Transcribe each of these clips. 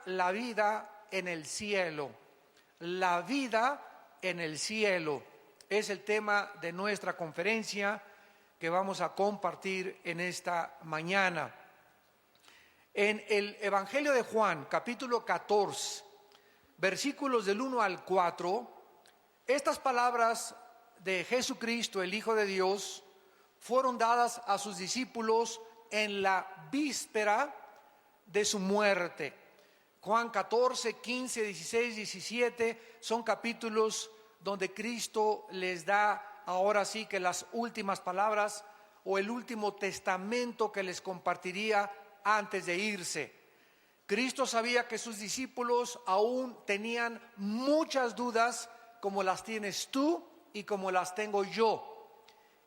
la vida en el cielo. La vida en el cielo es el tema de nuestra conferencia que vamos a compartir en esta mañana. En el Evangelio de Juan, capítulo 14, versículos del 1 al 4, estas palabras de Jesucristo, el Hijo de Dios, fueron dadas a sus discípulos en la víspera de su muerte. Juan 14, 15, 16, 17 son capítulos donde Cristo les da ahora sí que las últimas palabras o el último testamento que les compartiría antes de irse. Cristo sabía que sus discípulos aún tenían muchas dudas como las tienes tú y como las tengo yo.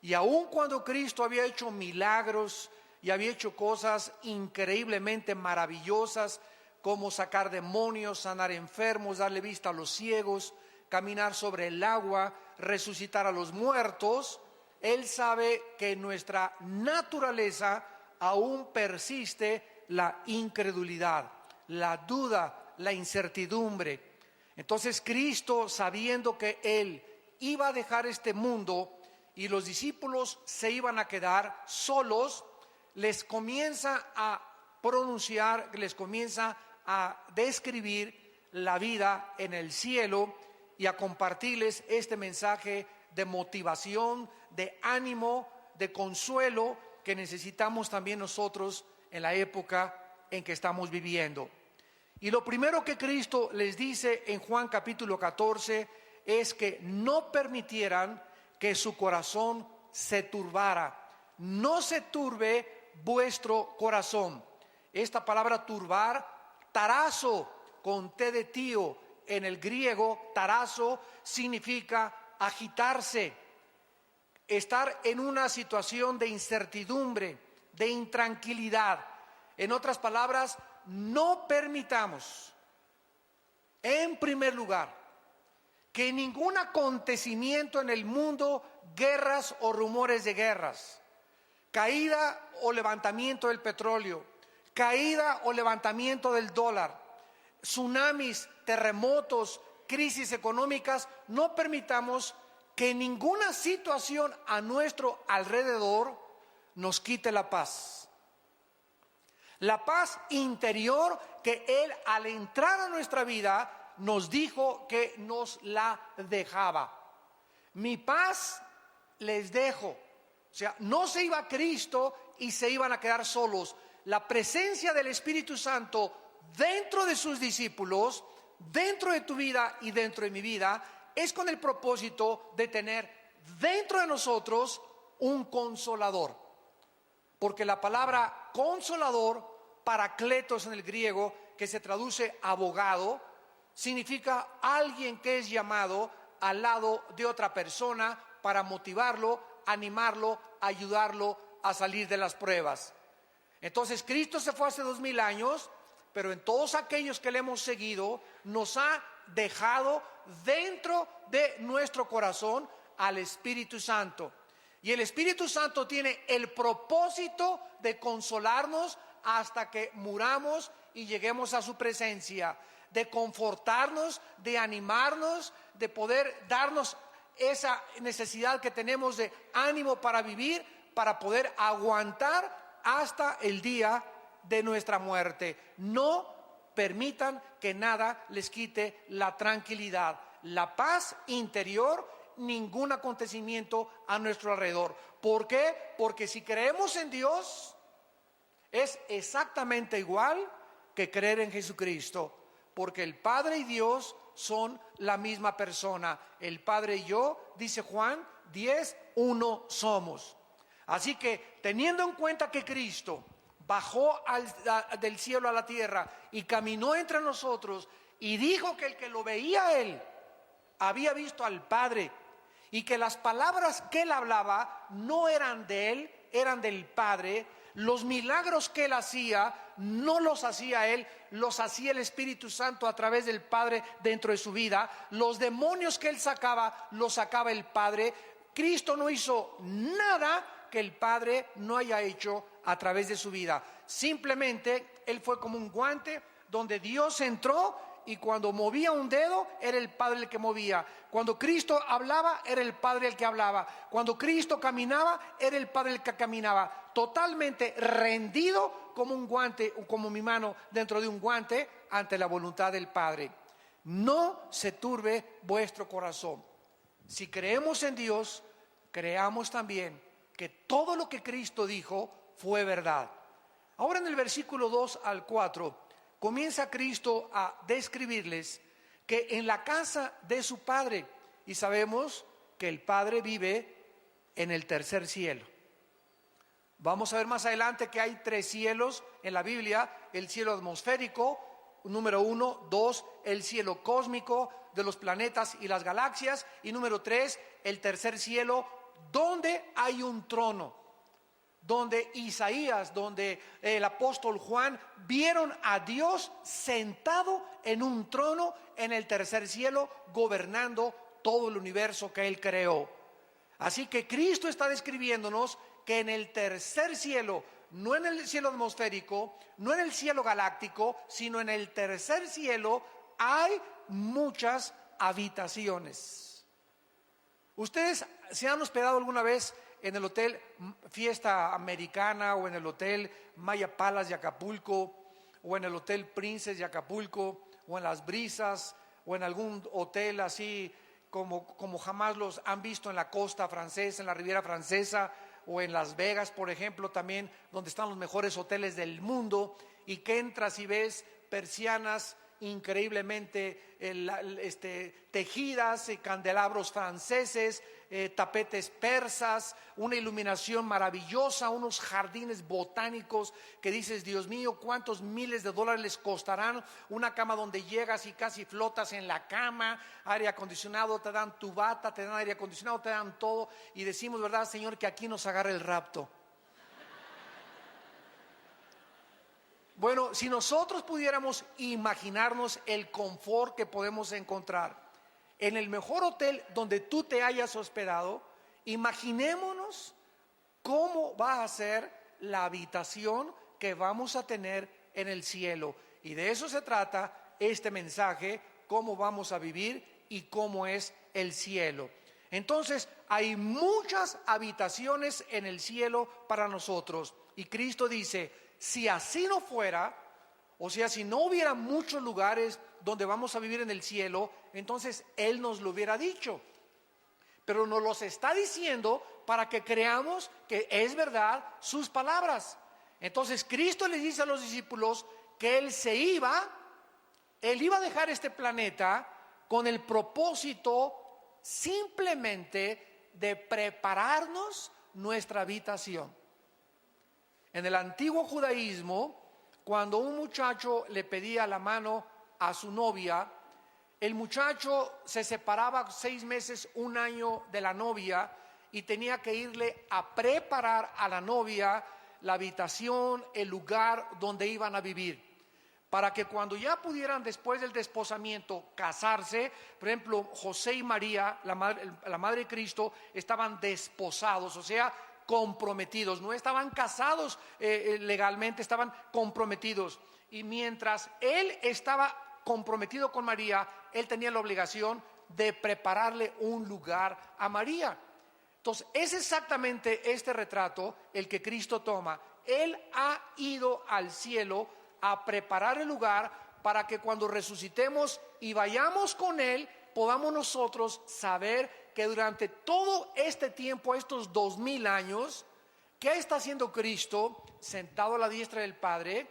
Y aun cuando Cristo había hecho milagros y había hecho cosas increíblemente maravillosas, como sacar demonios, sanar enfermos, darle vista a los ciegos, caminar sobre el agua, resucitar a los muertos, Él sabe que en nuestra naturaleza aún persiste la incredulidad, la duda, la incertidumbre. Entonces Cristo, sabiendo que Él iba a dejar este mundo y los discípulos se iban a quedar solos, les comienza a pronunciar, les comienza a describir la vida en el cielo y a compartirles este mensaje de motivación, de ánimo, de consuelo que necesitamos también nosotros en la época en que estamos viviendo. Y lo primero que Cristo les dice en Juan capítulo 14 es que no permitieran que su corazón se turbara. No se turbe vuestro corazón. Esta palabra turbar, tarazo, con T de tío, en el griego, tarazo significa agitarse, estar en una situación de incertidumbre, de intranquilidad. En otras palabras, no permitamos, en primer lugar, que ningún acontecimiento en el mundo, guerras o rumores de guerras, caída o levantamiento del petróleo, caída o levantamiento del dólar, tsunamis, terremotos, crisis económicas, no permitamos que ninguna situación a nuestro alrededor nos quite la paz. La paz interior que Él al entrar a nuestra vida nos dijo que nos la dejaba. Mi paz les dejo. O sea, no se iba Cristo y se iban a quedar solos. La presencia del Espíritu Santo dentro de sus discípulos, dentro de tu vida y dentro de mi vida, es con el propósito de tener dentro de nosotros un consolador. Porque la palabra consolador, paracletos en el griego, que se traduce abogado, significa alguien que es llamado al lado de otra persona para motivarlo, animarlo, ayudarlo a salir de las pruebas. Entonces Cristo se fue hace 2000 años, pero en todos aquellos que le hemos seguido nos ha dejado dentro de nuestro corazón al Espíritu Santo. Y el Espíritu Santo tiene el propósito de consolarnos hasta que muramos y lleguemos a su presencia, de confortarnos, de animarnos, de poder darnos esa necesidad que tenemos de ánimo para vivir, para poder aguantar hasta el día de nuestra muerte. No permitan que nada les quite la tranquilidad, la paz interior, ningún acontecimiento a nuestro alrededor. ¿Por qué? Porque si creemos en Dios, es exactamente igual que creer en Jesucristo, porque el Padre y Dios son la misma persona. El Padre y yo, dice Juan 10, uno somos. Así que teniendo en cuenta que Cristo bajó del cielo a la tierra y caminó entre nosotros y dijo que el que lo veía a Él había visto al Padre y que las palabras que Él hablaba no eran de Él, eran del Padre. Los milagros que Él hacía no los hacía Él, los hacía el Espíritu Santo a través del Padre dentro de su vida. Los demonios que Él sacaba, los sacaba el Padre. Cristo no hizo nada que el Padre no haya hecho a través de su vida. Simplemente Él fue como un guante donde Dios entró y cuando movía un dedo era el Padre el que movía. Cuando Cristo hablaba era el Padre el que hablaba. Cuando Cristo caminaba era el Padre el que caminaba. Totalmente rendido como un guante, como mi mano dentro de un guante ante la voluntad del Padre. No se turbe vuestro corazón. Si creemos en Dios, creamos también que todo lo que Cristo dijo fue verdad. Ahora en el versículo 2 al 4 comienza Cristo a describirles que en la casa de su Padre, y sabemos que el Padre vive en el tercer cielo. Vamos a ver más adelante que hay 3 cielos en la Biblia: el cielo atmosférico, número 1, 2, el cielo cósmico de los planetas y las galaxias, y número 3, el tercer cielo, donde hay un trono, donde Isaías, donde el apóstol Juan vieron a Dios sentado en un trono en el tercer cielo, gobernando todo el universo que Él creó. Así que Cristo está describiéndonos que en el tercer cielo, no en el cielo atmosférico, no en el cielo galáctico, sino en el tercer cielo hay muchas habitaciones. ¿Ustedes se han hospedado alguna vez en el hotel Fiesta Americana o en el hotel Maya Palace de Acapulco o en el hotel Princess de Acapulco o en Las Brisas o en algún hotel así como jamás los han visto en la costa francesa, en la Riviera Francesa, o en Las Vegas, por ejemplo, también donde están los mejores hoteles del mundo, y que entras y ves persianas increíblemente tejidas, candelabros franceses, tapetes persas, una iluminación maravillosa, unos jardines botánicos que dices, Dios mío, cuántos miles de dólares les costarán, una cama donde llegas y casi flotas en la cama, aire acondicionado, te dan tu bata, te dan aire acondicionado, te dan todo, y decimos, ¿verdad, Señor, que aquí nos agarre el rapto? Bueno, si nosotros pudiéramos imaginarnos el confort que podemos encontrar en el mejor hotel donde tú te hayas hospedado, imaginémonos cómo va a ser la habitación que vamos a tener en el cielo. Y de eso se trata este mensaje, cómo vamos a vivir y cómo es el cielo. Entonces, hay muchas habitaciones en el cielo para nosotros. Y Cristo dice, si así no fuera, o sea, si no hubiera muchos lugares donde vamos a vivir en el cielo, entonces Él nos lo hubiera dicho. Pero nos los está diciendo para que creamos que es verdad sus palabras. Entonces Cristo les dice a los discípulos que Él iba a dejar este planeta con el propósito simplemente de prepararnos nuestra habitación. En el antiguo judaísmo, cuando un muchacho le pedía la mano a su novia, el muchacho se separaba 6 meses, 1 año de la novia y tenía que irle a preparar a la novia la habitación, el lugar donde iban a vivir, para que cuando ya pudieran después del desposamiento casarse, por ejemplo, José y María, la madre de Cristo, estaban desposados, o sea, comprometidos, no estaban casados legalmente, estaban comprometidos. Y mientras él estaba comprometido con María, él tenía la obligación de prepararle un lugar a María. Entonces, es exactamente este retrato el que Cristo toma. Él ha ido al cielo a preparar el lugar para que cuando resucitemos y vayamos con Él, podamos nosotros saber que durante todo este tiempo, estos 2000 años, ¿qué está haciendo Cristo sentado a la diestra del Padre,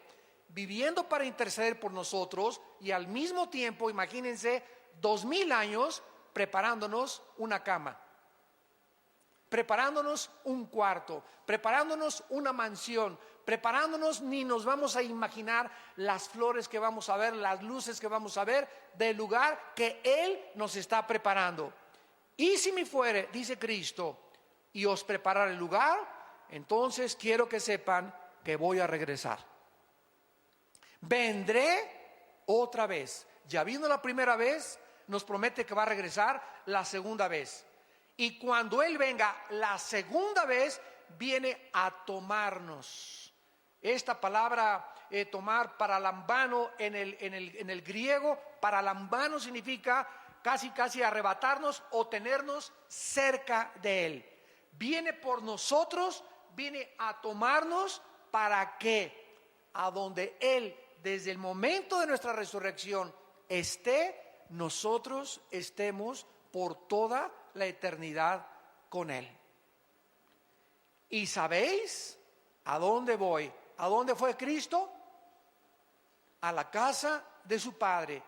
viviendo para interceder por nosotros y al mismo tiempo, imagínense, 2000 años preparándonos una cama, preparándonos un cuarto, preparándonos una mansión, preparándonos, ni nos vamos a imaginar las flores que vamos a ver, las luces que vamos a ver del lugar que Él nos está preparando? Y si me fuere, dice Cristo, y os preparar el lugar, entonces quiero que sepan que voy a regresar. Vendré otra vez. Ya vino la primera vez, nos promete que va a regresar la segunda vez. Y cuando Él venga la segunda vez, viene a tomarnos. Esta palabra tomar paralambano en el griego. Paralambano significa casi arrebatarnos o tenernos cerca de Él. Viene por nosotros, viene a tomarnos para que a donde Él, desde el momento de nuestra resurrección, esté, nosotros estemos por toda la eternidad con Él. ¿Y sabéis a dónde voy? ¿A dónde fue Cristo? A la casa de su Padre.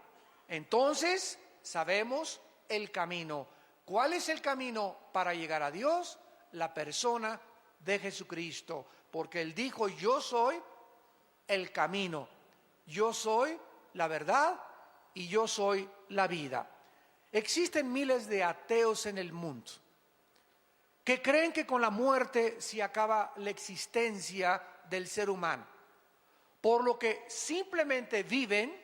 Entonces sabemos el camino. ¿Cuál es el camino para llegar a Dios? La persona de Jesucristo. Porque Él dijo: yo soy el camino, yo soy la verdad y yo soy la vida. Existen miles de ateos en el mundo que creen que con la muerte se acaba la existencia del ser humano, por lo que simplemente viven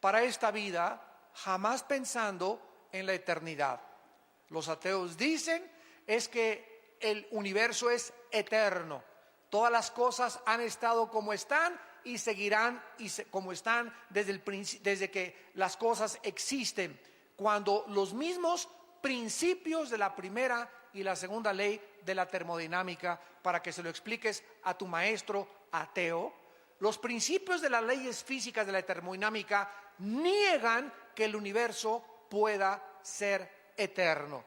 para esta vida, jamás pensando en la eternidad. Los ateos dicen es que el universo es eterno, todas las cosas han estado como están y seguirán como están desde que las cosas existen, cuando los mismos principios de la primera y la segunda ley de la termodinámica, para que se lo expliques a tu maestro ateo, los principios de las leyes físicas de la termodinámica niegan que el universo pueda ser eterno.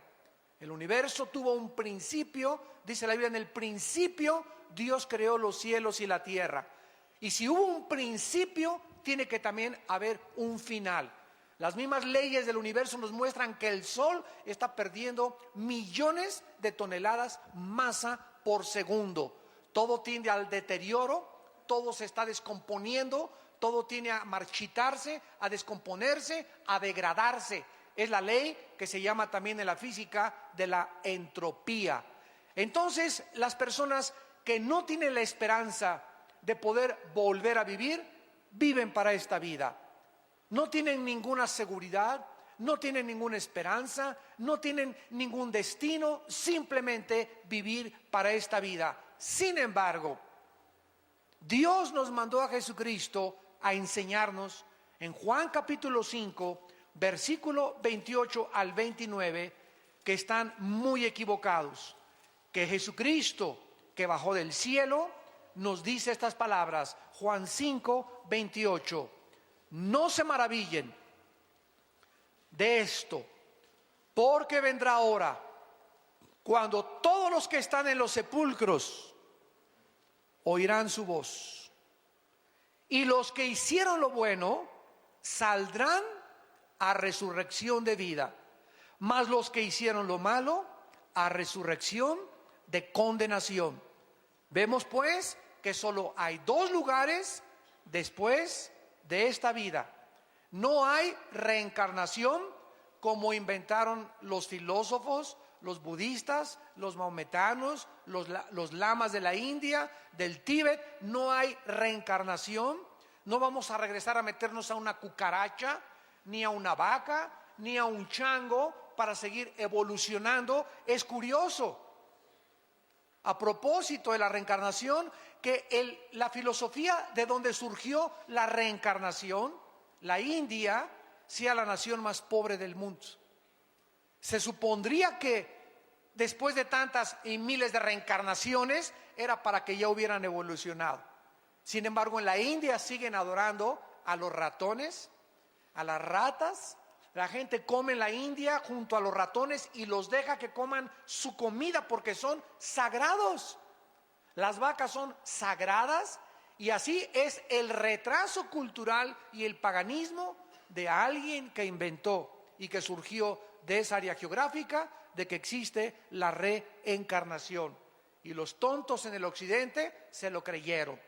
El universo tuvo un principio, dice la Biblia: en el principio Dios creó los cielos y la tierra. Y si hubo un principio, tiene que también haber un final. Las mismas leyes del universo nos muestran que el Sol está perdiendo millones de toneladas masa por segundo. Todo tiende al deterioro, todo se está descomponiendo, todo tiende a marchitarse, a descomponerse, a degradarse. Es la ley que se llama también en la física de la entropía. Entonces, las personas que no tienen la esperanza de poder volver a vivir, viven para esta vida. No tienen ninguna seguridad, no tienen ninguna esperanza, no tienen ningún destino, simplemente vivir para esta vida. Sin embargo, Dios nos mandó a Jesucristo a enseñarnos en Juan capítulo 5, versículo 28 al 29, que están muy equivocados. Que Jesucristo, que bajó del cielo, nos dice estas palabras. Juan 5, 28. No se maravillen de esto, porque vendrá hora cuando todos los que están en los sepulcros oirán su voz, y los que hicieron lo bueno saldrán a resurrección de vida, mas los que hicieron lo malo a resurrección de condenación. Vemos pues que solo hay dos lugares después de esta vida. No hay reencarnación como inventaron los filósofos, los budistas, los maometanos, los lamas de la India, del Tíbet. No hay reencarnación. No vamos a regresar a meternos a una cucaracha, ni a una vaca, ni a un chango para seguir evolucionando. Es curioso, a propósito de la reencarnación, que la filosofía de donde surgió la reencarnación, la India, sea la nación más pobre del mundo. Se supondría que después de tantas y miles de reencarnaciones era para que ya hubieran evolucionado. Sin embargo, en la India siguen adorando a los ratones, a las ratas. La gente come en la India junto a los ratones y los deja que coman su comida porque son sagrados. Las vacas son sagradas, y así es el retraso cultural y el paganismo de alguien que inventó y que surgió de esa área geográfica de que existe la reencarnación. Y los tontos en el occidente se lo creyeron.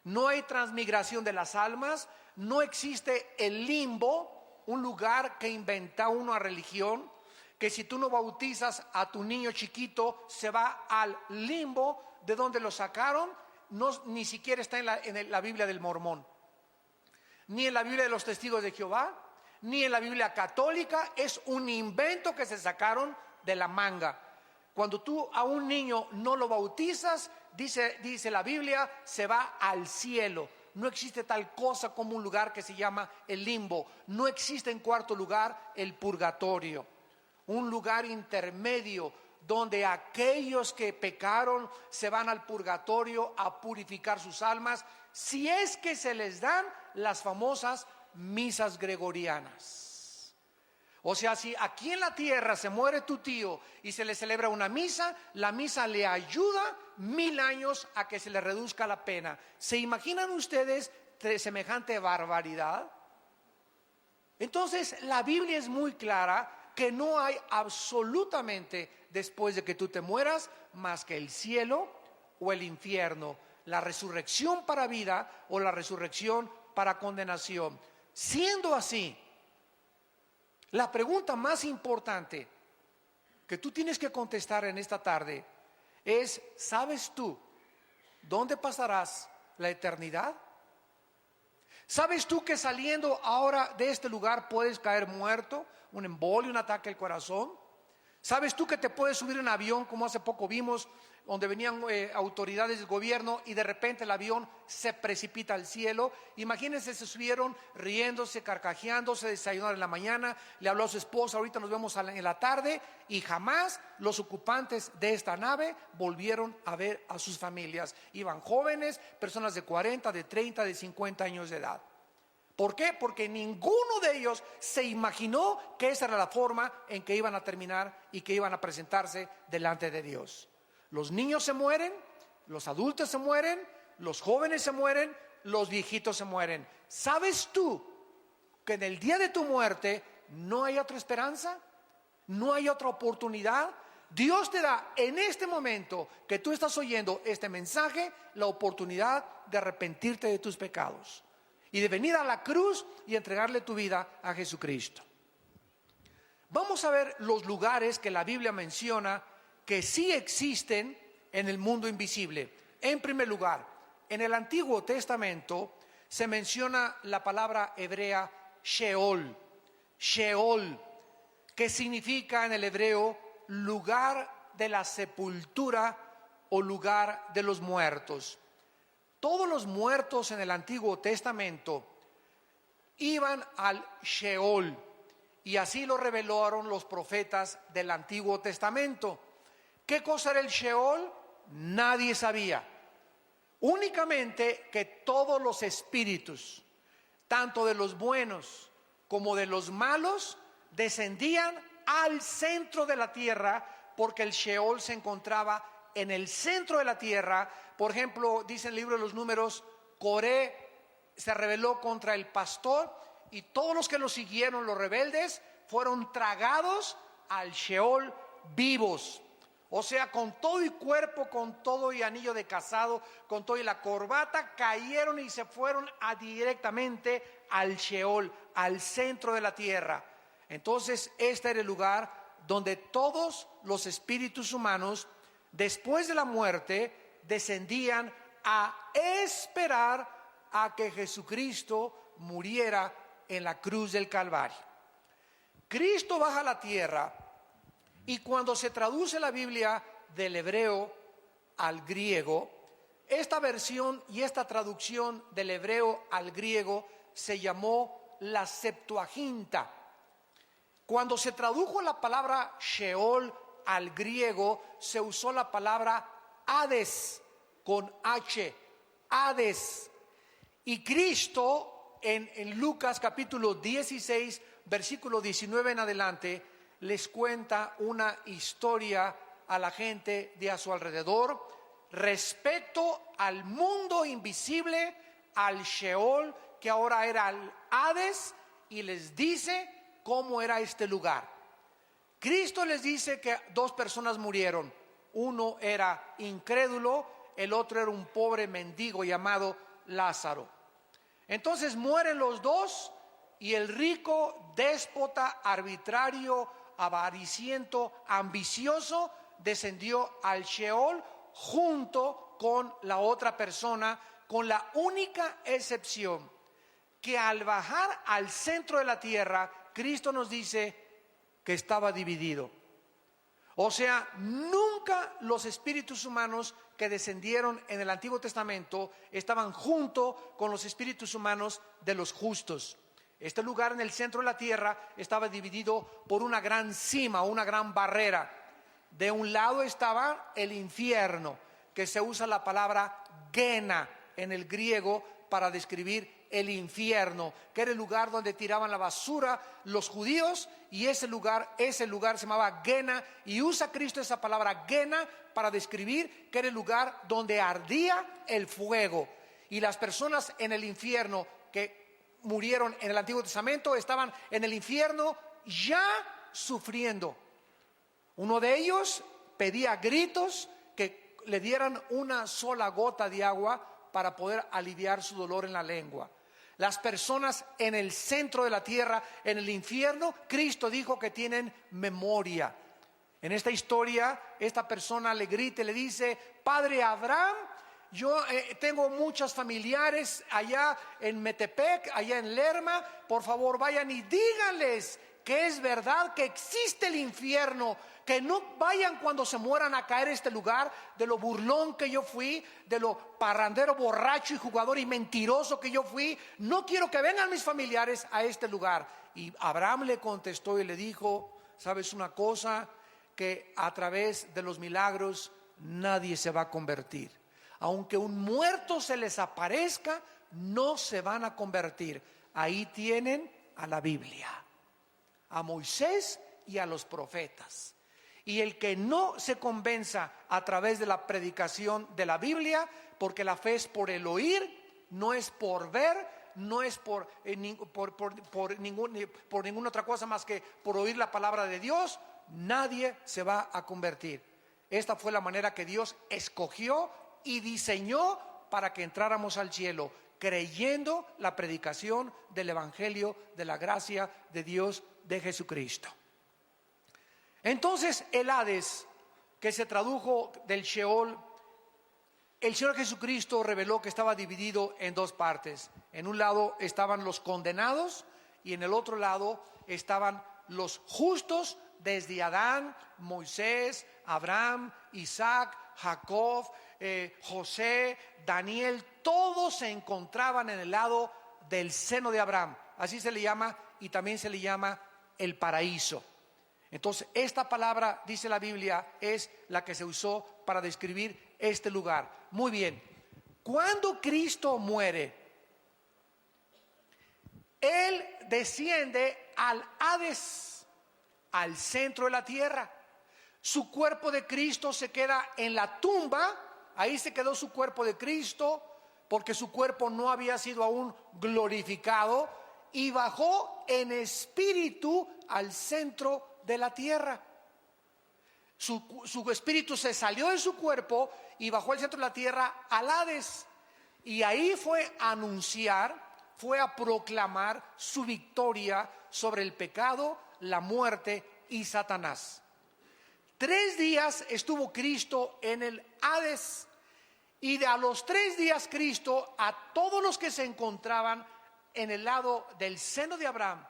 No hay transmigración de las almas, no existe el limbo, un lugar que inventa una religión, que si tú no bautizas a tu niño chiquito se va al limbo de donde lo sacaron. No, ni siquiera está en la Biblia del Mormón, ni en la Biblia de los Testigos de Jehová, ni en la Biblia católica. Es un invento que se sacaron de la manga. Cuando tú a un niño no lo bautizas, dice la Biblia, se va al cielo. no existe tal cosa como un lugar que se llama el limbo. No existe, en cuarto lugar, el purgatorio, un lugar intermedio donde aquellos que pecaron se van al purgatorio a purificar sus almas, si es que se les dan las famosas misas gregorianas. O sea, si aquí en la tierra se muere tu tío y se le celebra una misa, la misa le ayuda 1000 años a que se le reduzca la pena. ¿Se imaginan ustedes semejante barbaridad? Entonces, la Biblia es muy clara que no hay absolutamente, después de que tú te mueras, más que el cielo o el infierno, la resurrección para vida o la resurrección para condenación. Siendo así, la pregunta más importante que tú tienes que contestar en esta tarde es: ¿sabes tú dónde pasarás la eternidad? ¿Sabes tú que saliendo ahora de este lugar puedes caer muerto, un embolio, un ataque al corazón? ¿Sabes tú que te puedes subir en un avión, como hace poco vimos, donde venían autoridades del gobierno y de repente el avión se precipita al cielo? Imagínense, se subieron riéndose, carcajeándose, desayunaron en la mañana, le habló a su esposa: ahorita nos vemos en la tarde, y jamás los ocupantes de esta nave volvieron a ver a sus familias. Iban jóvenes, personas de 40, de 30, de 50 años de edad. ¿Por qué? Porque ninguno de ellos se imaginó que esa era la forma en que iban a terminar y que iban a presentarse delante de Dios. Los niños se mueren, los adultos se mueren, los jóvenes se mueren, los viejitos se mueren. ¿Sabes tú que en el día de tu muerte no hay otra esperanza? ¿No hay otra oportunidad? Dios te da en este momento que tú estás oyendo este mensaje la oportunidad de arrepentirte de tus pecados y de venir a la cruz y entregarle tu vida a Jesucristo. Vamos a ver los lugares que la Biblia menciona que sí existen en el mundo invisible. En primer lugar, en el Antiguo Testamento se menciona la palabra hebrea Sheol. Sheol, que significa en el hebreo lugar de la sepultura o lugar de los muertos. Todos los muertos en el Antiguo Testamento iban al Sheol, y así lo revelaron los profetas del Antiguo Testamento. ¿Qué cosa era el Sheol? Nadie sabía. Únicamente que todos los espíritus, tanto de los buenos como de los malos, descendían al centro de la tierra, porque el Sheol se encontraba en el centro de la tierra. Por ejemplo, dice el libro de los Números, Coré se rebeló contra el pastor y todos los que lo siguieron, los rebeldes, fueron tragados al Sheol vivos. O sea, con todo y cuerpo, con todo y anillo de casado, con todo y la corbata, cayeron y se fueron directamente al Sheol, al centro de la tierra. Entonces, este era el lugar donde todos los espíritus humanos, después de la muerte, descendían a esperar a que Jesucristo muriera en la cruz del Calvario. Cristo baja a la tierra, y cuando se traduce la Biblia del hebreo al griego, esta versión y esta traducción del hebreo al griego se llamó la Septuaginta. Cuando se tradujo la palabra Sheol al griego, se usó la palabra Hades con H, Hades. Y Cristo en Lucas capítulo 16, versículo 19 en adelante, les cuenta una historia a la gente de a su alrededor respecto al mundo invisible, al Sheol, que ahora era el Hades, y les dice cómo era este lugar. Cristo les dice que 2 personas murieron. Uno era incrédulo, el otro era un pobre mendigo llamado Lázaro. Entonces mueren los dos, y el rico, déspota, arbitrario, avariciento, ambicioso, descendió al Sheol junto con la otra persona, con la única excepción que al bajar al centro de la tierra, Cristo nos dice que estaba dividido. O sea, nunca los espíritus humanos que descendieron en el Antiguo Testamento estaban junto con los espíritus humanos de los justos. Este lugar en el centro de la tierra estaba dividido por una gran cima, una gran barrera. De un lado estaba el infierno, que se usa la palabra Gena en el griego para describir el infierno, que era el lugar donde tiraban la basura los judíos, y ese lugar se llamaba Gena, y usa Cristo esa palabra Gena para describir que era el lugar donde ardía el fuego. Y las personas en el infierno que murieron en el Antiguo Testamento estaban en el infierno ya sufriendo. Uno de ellos pedía a gritos que le dieran una sola gota de agua para poder aliviar su dolor en la lengua. Las personas en el centro de la tierra, en el infierno, Cristo dijo que tienen memoria. En esta historia, esta persona le grita y le dice: Padre Abraham, yo tengo muchos familiares allá en Metepec, allá en Lerma, por favor vayan y díganles que es verdad que existe el infierno, que no vayan cuando se mueran a caer este lugar, de lo burlón que yo fui, de lo parrandero, borracho y jugador y mentiroso que yo fui. No quiero que vengan mis familiares a este lugar. Y Abraham le contestó y le dijo: ¿sabes una cosa? Que a través de los milagros nadie se va a convertir. Aunque un muerto se les aparezca, no se van a convertir. Ahí tienen a la Biblia, a Moisés y a los profetas. Y el que no se convenza a través de la predicación de la Biblia, porque la fe es por el oír, no es por ver, no es por ninguna otra cosa más que por oír la palabra de Dios, nadie se va a convertir. Esta fue la manera que Dios escogió y diseñó para que entráramos al cielo, creyendo la predicación del Evangelio de la gracia de Dios, de Jesucristo. Entonces el Hades, que se tradujo del Sheol, el Señor Jesucristo reveló que estaba dividido en dos partes. En un lado estaban los condenados y en el otro lado estaban los justos, desde Adán, Moisés, Abraham, Isaac, Jacob, José, Daniel. Todos se encontraban en el lado del seno de Abraham. Así se le llama, y también se le llama el paraíso. Entonces esta palabra, dice la Biblia, es la que se usó para describir este lugar. Muy bien, cuando Cristo muere, Él desciende al Hades, al centro de la tierra. Su cuerpo de Cristo se queda en la tumba. Ahí se quedó su cuerpo de Cristo, porque su cuerpo no había sido aún glorificado, y bajó en espíritu al centro de la tierra. Su espíritu se salió de su cuerpo y bajó al centro de la tierra, al Hades, y ahí fue a anunciar, fue a proclamar su victoria sobre el pecado, la muerte y Satanás. 3 días estuvo Cristo en el Hades, y a los 3 días Cristo, a todos los que se encontraban en el lado del seno de Abraham,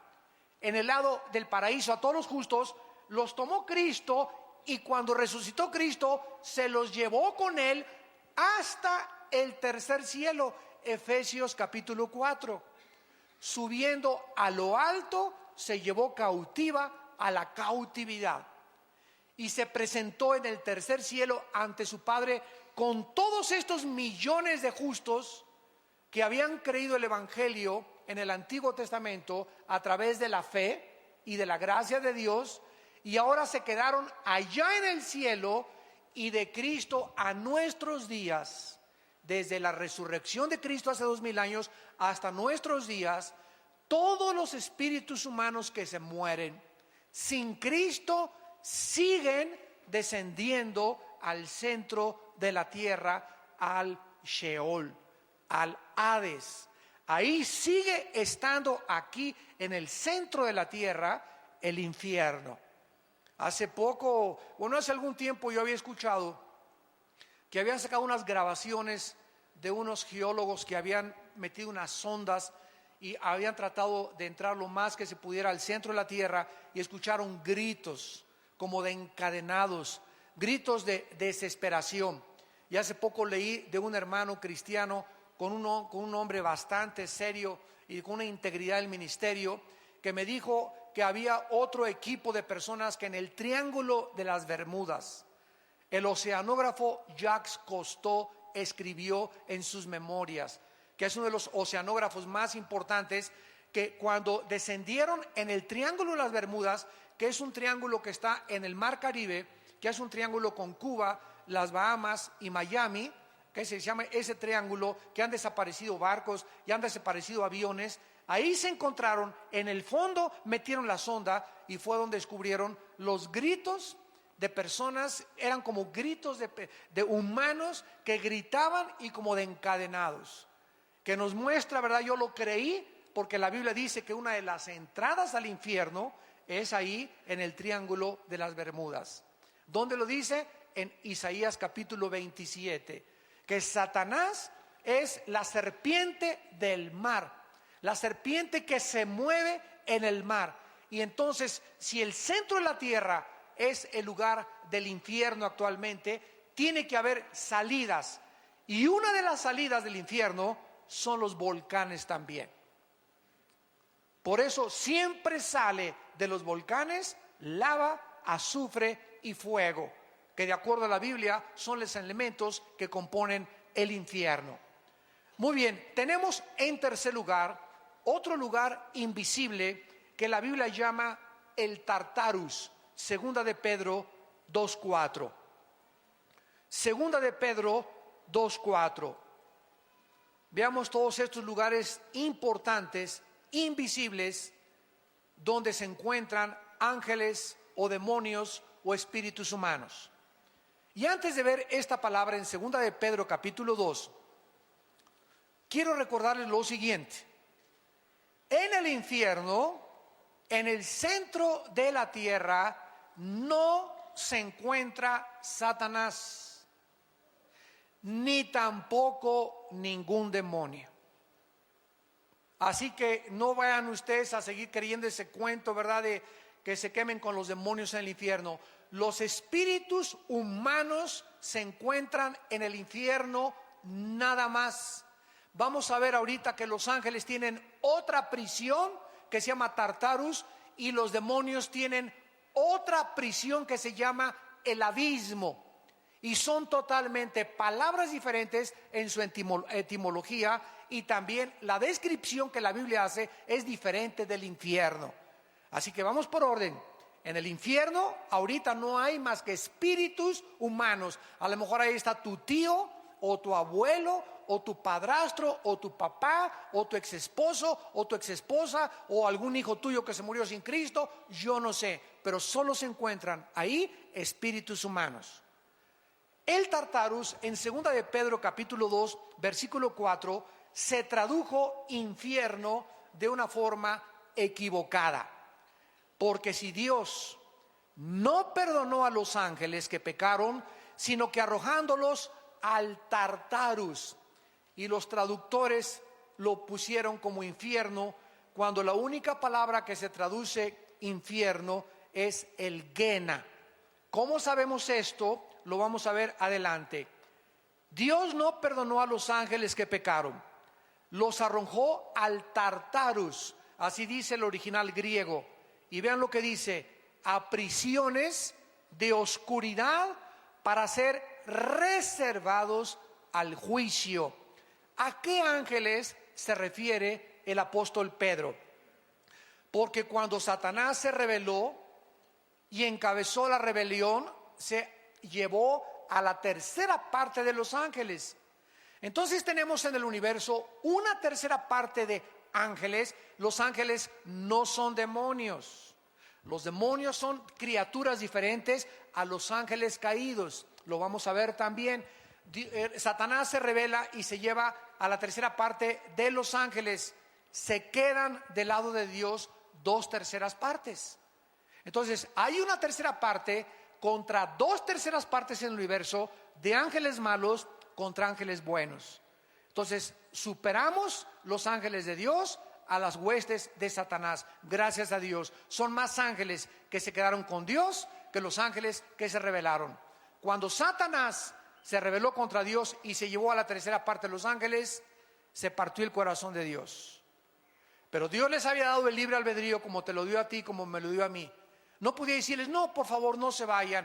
en el lado del paraíso, a todos los justos, los tomó Cristo, y cuando resucitó Cristo, se los llevó con Él hasta el tercer cielo. Efesios capítulo 4. Subiendo a lo alto, se llevó cautiva a la cautividad, y se presentó en el tercer cielo ante su Padre con todos estos millones de justos que habían creído el Evangelio en el Antiguo Testamento a través de la fe y de la gracia de Dios, y ahora se quedaron allá en el cielo. Y de Cristo a nuestros días, desde la resurrección de Cristo hace 2000 años hasta nuestros días, todos los espíritus humanos que se mueren sin Cristo siguen descendiendo al centro de la tierra, al Sheol, al Hades. Ahí sigue estando, aquí en el centro de la tierra, el infierno. Hace algún tiempo yo había escuchado que habían sacado unas grabaciones de unos geólogos que habían metido unas sondas y habían tratado de entrar lo más que se pudiera al centro de la tierra, y escucharon gritos como de encadenados, gritos de desesperación. Y hace poco leí de un hermano cristiano con un hombre bastante serio y con una integridad del ministerio, que me dijo que había otro equipo de personas que en el Triángulo de las Bermudas, el oceanógrafo Jacques Cousteau escribió en sus memorias, que es uno de los oceanógrafos más importantes, que cuando descendieron en el Triángulo de las Bermudas, que es un triángulo que está en el Mar Caribe, que es un triángulo con Cuba, las Bahamas y Miami, que se llama ese triángulo, que han desaparecido barcos y han desaparecido aviones. Ahí se encontraron, en el fondo metieron la sonda y fue donde descubrieron los gritos de personas, eran como gritos de humanos que gritaban y como de encadenados, que nos muestra, ¿verdad? Yo lo creí porque la Biblia dice que una de las entradas al infierno es ahí en el Triángulo de las Bermudas. ¿Dónde lo dice? En Isaías capítulo 27, que Satanás es la serpiente del mar, la serpiente que se mueve en el mar. Y entonces, si el centro de la tierra es el lugar del infierno actualmente, tiene que haber salidas, y una de las salidas del infierno son los volcanes también. Por eso siempre sale de los volcanes lava, azufre y fuego, que de acuerdo a la Biblia son los elementos que componen el infierno. Muy bien, tenemos en tercer lugar otro lugar invisible que la Biblia llama el Tartarus. Segunda de Pedro 2:4. Segunda de Pedro 2:4. Veamos todos estos lugares importantes, invisibles, donde se encuentran ángeles o demonios o espíritus humanos. Y antes de ver esta palabra en segunda de Pedro capítulo 2, quiero recordarles lo siguiente. En el infierno, en el centro de la tierra, no se encuentra Satanás, ni tampoco ningún demonio. Así que no vayan ustedes a seguir creyendo ese cuento, ¿verdad?, de que se quemen con los demonios en el infierno. Los espíritus humanos se encuentran en el infierno nada más. Vamos a ver ahorita que los ángeles tienen otra prisión que se llama Tartarus, y los demonios tienen otra prisión que se llama el abismo. Y son totalmente palabras diferentes en su etimología, y también la descripción que la Biblia hace es diferente del infierno. Así que vamos por orden. En el infierno ahorita no hay más que espíritus humanos. A lo mejor ahí está tu tío o tu abuelo o tu padrastro o tu papá o tu exesposo o tu exesposa o algún hijo tuyo que se murió sin Cristo, yo no sé, pero solo se encuentran ahí espíritus humanos. El Tartarus en segunda de Pedro capítulo 2 versículo 4 se tradujo infierno de una forma equivocada, porque si Dios no perdonó a los ángeles que pecaron, sino que arrojándolos al Tartarus, y los traductores lo pusieron como infierno, cuando la única palabra que se traduce infierno es el Gena. ¿Cómo sabemos esto? Lo vamos a ver adelante. Dios no perdonó a los ángeles que pecaron, los arrojó al Tartarus, así dice el original griego. Y vean lo que dice: a prisiones de oscuridad para ser reservados al juicio. ¿A qué ángeles se refiere el apóstol Pedro? Porque cuando Satanás se rebeló y encabezó la rebelión, se llevó a la tercera parte de los ángeles. Entonces tenemos en el universo una tercera parte de ángeles. Los ángeles no son demonios. Los demonios son criaturas diferentes a los ángeles caídos. Lo vamos a ver también. Satanás se rebela y se lleva a la tercera parte de los ángeles. Se quedan del lado de Dios 2/3 partes. Entonces hay una tercera parte contra 2/3 partes en el universo, de ángeles malos contra ángeles buenos. Entonces superamos los ángeles de Dios a las huestes de Satanás. Gracias a Dios, son más ángeles que se quedaron con Dios que los ángeles que se rebelaron. Cuando Satanás se rebeló contra Dios y se llevó a la tercera parte de los ángeles, se partió el corazón de Dios. Pero Dios les había dado el libre albedrío, como te lo dio a ti, como me lo dio a mí. No podía decirles, no, por favor, no se vayan,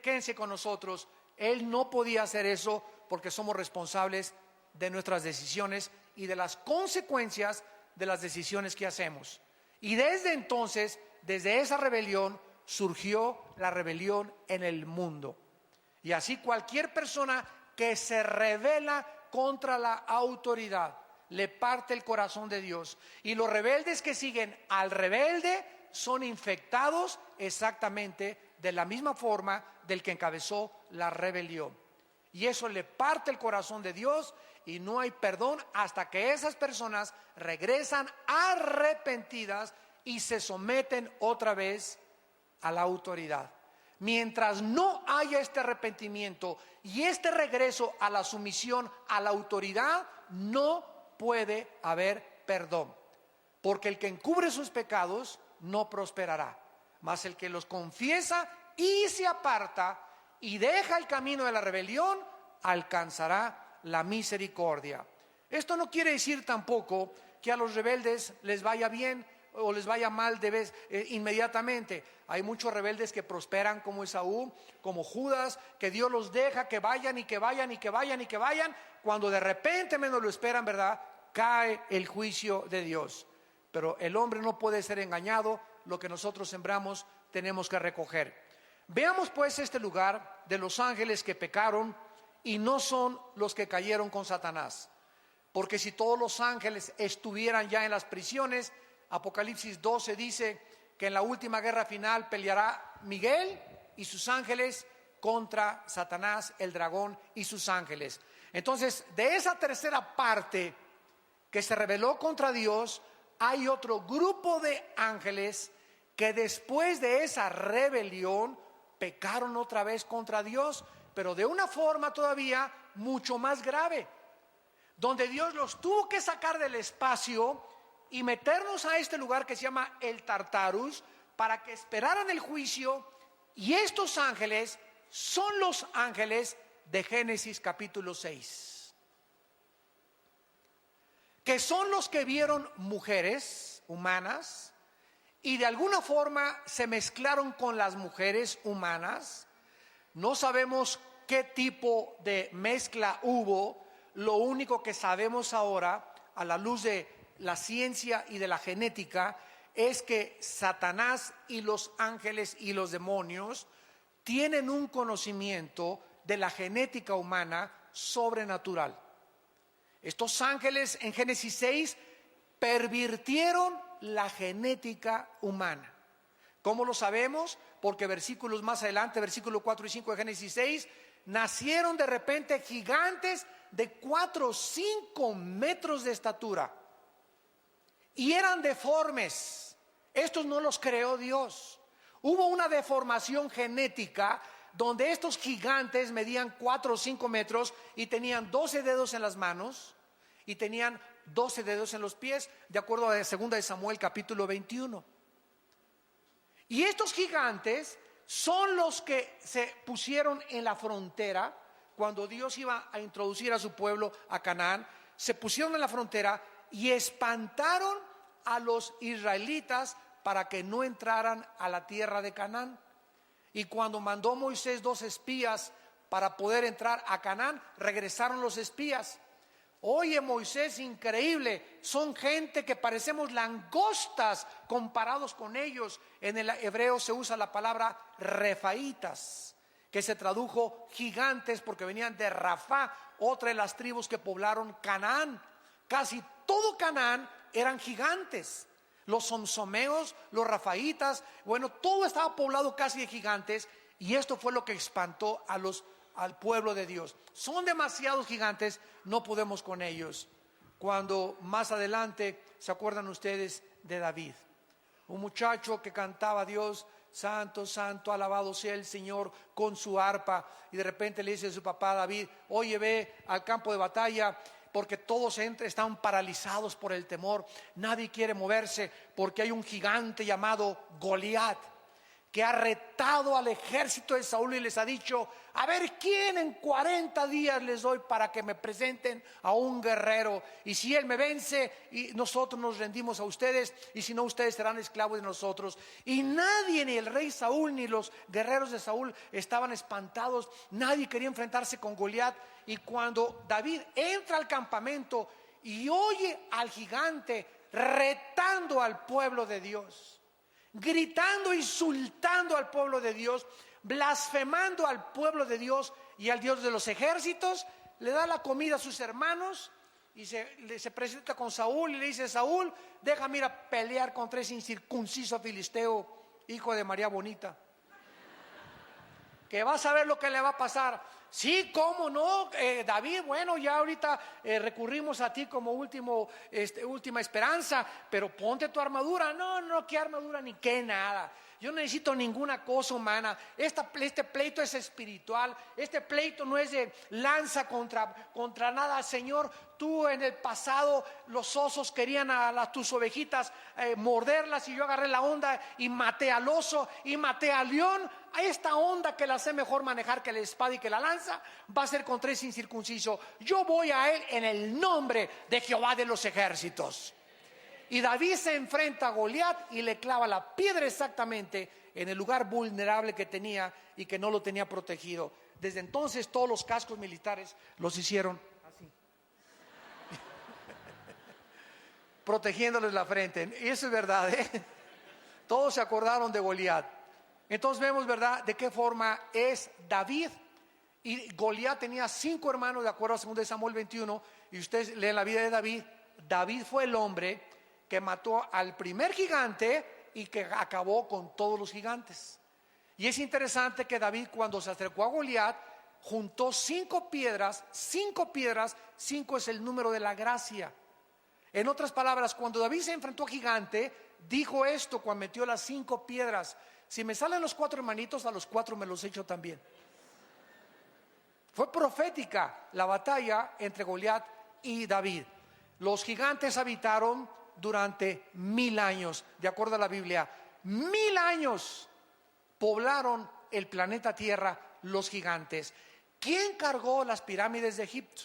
quédense con nosotros. Él no podía hacer eso porque somos responsables de nuestras decisiones y de las consecuencias de las decisiones que hacemos. Y desde entonces, desde esa rebelión, surgió la rebelión en el mundo. Y así cualquier persona que se rebela contra la autoridad le parte el corazón de Dios. Y los rebeldes que siguen al rebelde son infectados exactamente de la misma forma del que encabezó la rebelión. Y eso le parte el corazón de Dios y no hay perdón hasta que esas personas regresan arrepentidas y se someten otra vez a la autoridad. Mientras no haya este arrepentimiento y este regreso a la sumisión a la autoridad, no puede haber perdón. Porque el que encubre sus pecados no prosperará, mas el que los confiesa y se aparta y deja el camino de la rebelión, alcanzará la misericordia. Esto no quiere decir tampoco que a los rebeldes les vaya bien o les vaya mal inmediatamente. Hay muchos rebeldes que prosperan como Esaú, como Judas, que Dios los deja que vayan y que vayan y que vayan y que vayan, cuando de repente menos lo esperan, ¿verdad? Cae el juicio de Dios. Pero el hombre no puede ser engañado, lo que nosotros sembramos tenemos que recoger. Veamos pues este lugar de los ángeles que pecaron y no son los que cayeron con Satanás. Porque si todos los ángeles estuvieran ya en las prisiones, Apocalipsis 12 dice que en la última guerra final peleará Miguel y sus ángeles contra Satanás, el dragón y sus ángeles. Entonces, de esa tercera parte que se rebeló contra Dios, hay otro grupo de ángeles que después de esa rebelión pecaron otra vez contra Dios, pero de una forma todavía mucho más grave, donde Dios los tuvo que sacar del espacio y meternos a este lugar que se llama el Tartarus para que esperaran el juicio. Y estos ángeles son los ángeles de Génesis capítulo 6, que son los que vieron mujeres humanas y de alguna forma se mezclaron con las mujeres humanas. No sabemos qué tipo de mezcla hubo. Lo único que sabemos ahora, a la luz de la ciencia y de la genética, es que Satanás y los ángeles y los demonios tienen un conocimiento de la genética humana sobrenatural. Estos ángeles en Génesis 6 pervirtieron la genética humana. ¿Cómo lo sabemos? Porque versículos más adelante, versículo 4 y 5 de Génesis 6, nacieron de repente gigantes de 4 o 5 metros de estatura y eran deformes. Estos no los creó Dios. Hubo una deformación genética donde estos gigantes medían 4 o 5 metros y tenían 12 dedos en las manos y tenían 12 dedos en los pies, de acuerdo a 2 de Samuel capítulo 21. Y estos gigantes son los que se pusieron en la frontera cuando Dios iba a introducir a su pueblo a Canaán. Se pusieron en la frontera y espantaron a los israelitas para que no entraran a la tierra de Canaán. Y cuando mandó Moisés 2 espías para poder entrar a Canaán, regresaron los espías. Oye, Moisés, increíble, son gente que parecemos langostas comparados con ellos. En el hebreo se usa la palabra refaitas, que se tradujo gigantes porque venían de Rafá, otra de las tribus que poblaron Canaán. Casi todo Canaán eran gigantes. Los somsomeos, los rafaitas, bueno, todo estaba poblado casi de gigantes, y esto fue lo que espantó al pueblo de Dios. Son demasiados gigantes, no podemos con ellos. Cuando más adelante, ¿se acuerdan ustedes de David? Un muchacho que cantaba a Dios, santo, santo, alabado sea el Señor, con su arpa, y de repente le dice a su papá David, oye, ve al campo de batalla, porque todos están paralizados por el temor, nadie quiere moverse porque hay un gigante llamado Goliat que ha retado al ejército de Saúl y les ha dicho: a ver quién en 40 días les doy para que me presenten a un guerrero, y si él me vence, y nosotros nos rendimos a ustedes, y si no, ustedes serán esclavos de nosotros. Y nadie, ni el rey Saúl ni los guerreros de Saúl, estaban espantados. Nadie quería enfrentarse con Goliat. Y cuando David entra al campamento y oye al gigante retando al pueblo de Dios, gritando, insultando al pueblo de Dios, blasfemando al pueblo de Dios y al Dios de los ejércitos, le da la comida a sus hermanos y se presenta con Saúl y le dice: Saúl, déjame ir a pelear contra ese incircunciso filisteo, hijo de María Bonita, que vas a ver lo que le va a pasar. Sí, cómo no, David, bueno, ya ahorita recurrimos a ti como última esperanza, pero ponte tu armadura. No, qué armadura ni qué nada. Yo no necesito ninguna cosa humana. Este pleito es espiritual. Este pleito no es de lanza contra nada. Señor, tú en el pasado los osos querían a tus ovejitas morderlas, y yo agarré la onda y maté al oso y maté al león. A esta onda que la sé mejor manejar que la espada y que la lanza, va a ser contra ese incircunciso. Yo voy a él en el nombre de Jehová de los ejércitos. Y David se enfrenta a Goliat y le clava la piedra exactamente en el lugar vulnerable que tenía y que no lo tenía protegido. Desde entonces todos los cascos militares los hicieron así, protegiéndoles la frente. Y eso es verdad, ¿eh? Todos se acordaron de Goliat. Entonces vemos, ¿verdad?, de qué forma es David. Y Goliat tenía 5 hermanos, de acuerdo a 2 Samuel 21. Y ustedes leen la vida de David. David fue el hombre que mató al primer gigante y que acabó con todos los gigantes. Y es interesante que David, cuando se acercó a Goliat, juntó 5 piedras. 5 es el número de la gracia. En otras palabras, cuando David se enfrentó a gigante, dijo esto cuando metió las 5 piedras: si me salen los 4 hermanitos, a los 4 me los echo también. Fue profética la batalla entre Goliat y David. Los gigantes habitaron durante 1000 años, de acuerdo a la Biblia. 1000 años poblaron el planeta Tierra los gigantes. ¿Quién cargó las pirámides de Egipto?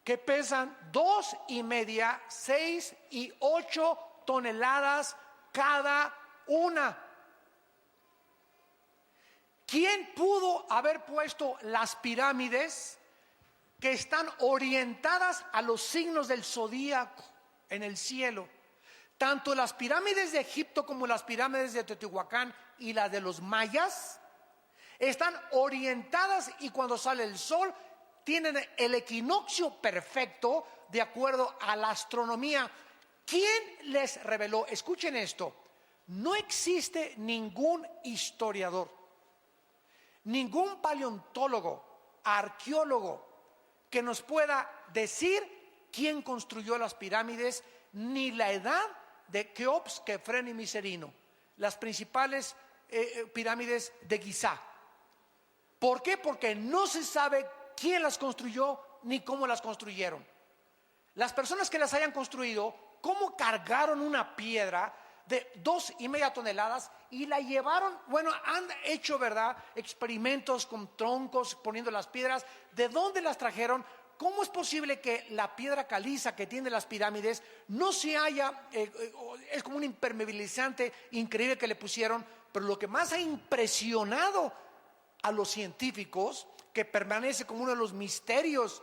Que pesan 2,5, 6 y 8 toneladas cada una. ¿Quién pudo haber puesto las pirámides que están orientadas a los signos del zodíaco en el cielo? Tanto las pirámides de Egipto como las pirámides de Teotihuacán y las de los mayas están orientadas, y cuando sale el sol tienen el equinoccio perfecto de acuerdo a la astronomía. ¿Quién les reveló? Escuchen esto: no existe ningún historiador, ningún paleontólogo, arqueólogo que nos pueda decir quién construyó las pirámides, ni la edad de Keops, Kefren y Miserino, las principales pirámides de Gizá. ¿Por qué? Porque no se sabe quién las construyó ni cómo las construyeron. Las personas que las hayan construido, cómo cargaron una piedra de 2,5 toneladas y la llevaron. Bueno, han hecho, ¿verdad?, experimentos con troncos poniendo las piedras. ¿De dónde las trajeron? ¿Cómo es posible que la piedra caliza que tiene las pirámides no se haya, es como un impermeabilizante increíble que le pusieron? Pero lo que más ha impresionado a los científicos, que permanece como uno de los misterios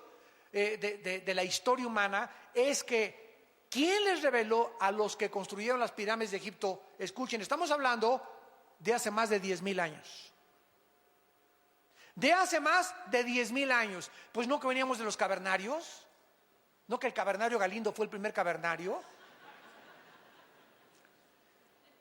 de la historia humana, es que ¿quién les reveló a los que construyeron las pirámides de Egipto? Escuchen, estamos hablando de hace más de 10,000 años. De hace más de 10,000 años. Pues no, que veníamos de los cavernarios. No, que el cavernario Galindo fue el primer cavernario.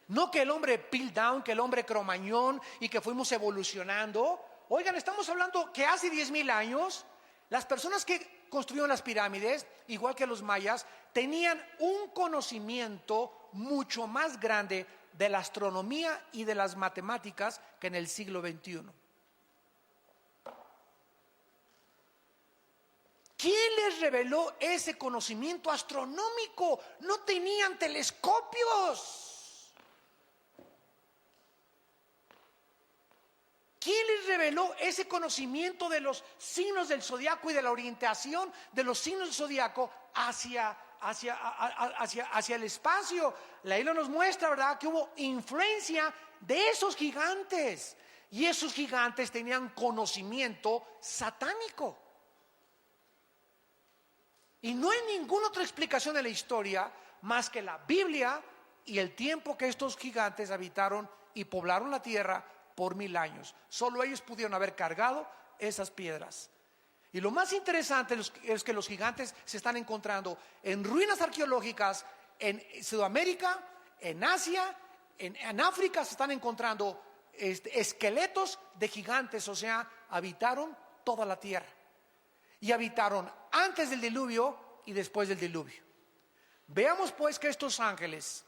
No, que el hombre Piltdown, que el hombre Cromañón, y que fuimos evolucionando. Oigan, estamos hablando que hace 10,000 años las personas que construyeron las pirámides, igual que los mayas, tenían un conocimiento mucho más grande de la astronomía y de las matemáticas que en el siglo XXI. ¿Quién les reveló ese conocimiento astronómico? No tenían telescopios. ¿Quién les reveló ese conocimiento de los signos del zodiaco y de la orientación de los signos del zodiaco hacia el espacio? La Biblia nos muestra, ¿verdad?, que hubo influencia de esos gigantes. Y esos gigantes tenían conocimiento satánico. Y no hay ninguna otra explicación de la historia más que la Biblia y el tiempo que estos gigantes habitaron y poblaron la tierra por 1000 años. Solo ellos pudieron haber cargado esas piedras. Y lo más interesante es que los gigantes se están encontrando en ruinas arqueológicas en Sudamérica, en Asia, en África. Se están encontrando esqueletos de gigantes, o sea, habitaron toda la tierra. Y habitaron antes del diluvio y después del diluvio. Veamos pues que estos ángeles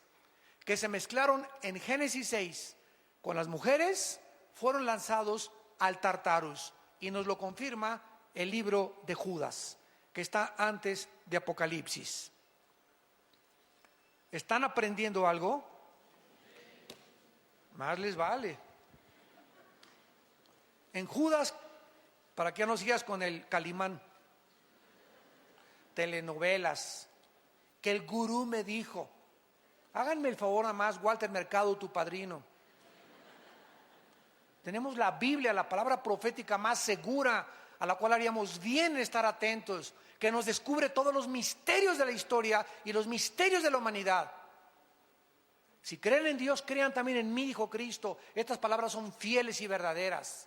que se mezclaron en Génesis 6 con las mujeres fueron lanzados al Tartarus, y nos lo confirma el libro de Judas, que está antes de Apocalipsis. ¿Están aprendiendo algo? Más les vale. En Judas, para que no sigas con el Calimán, telenovelas, que el gurú me dijo. Háganme el favor nada más, Walter Mercado, tu padrino. Tenemos la Biblia, la palabra profética más segura, a la cual haríamos bien estar atentos, que nos descubre todos los misterios de la historia y los misterios de la humanidad. Si creen en Dios, crean también en mí, dijo Cristo. Estas palabras son fieles y verdaderas.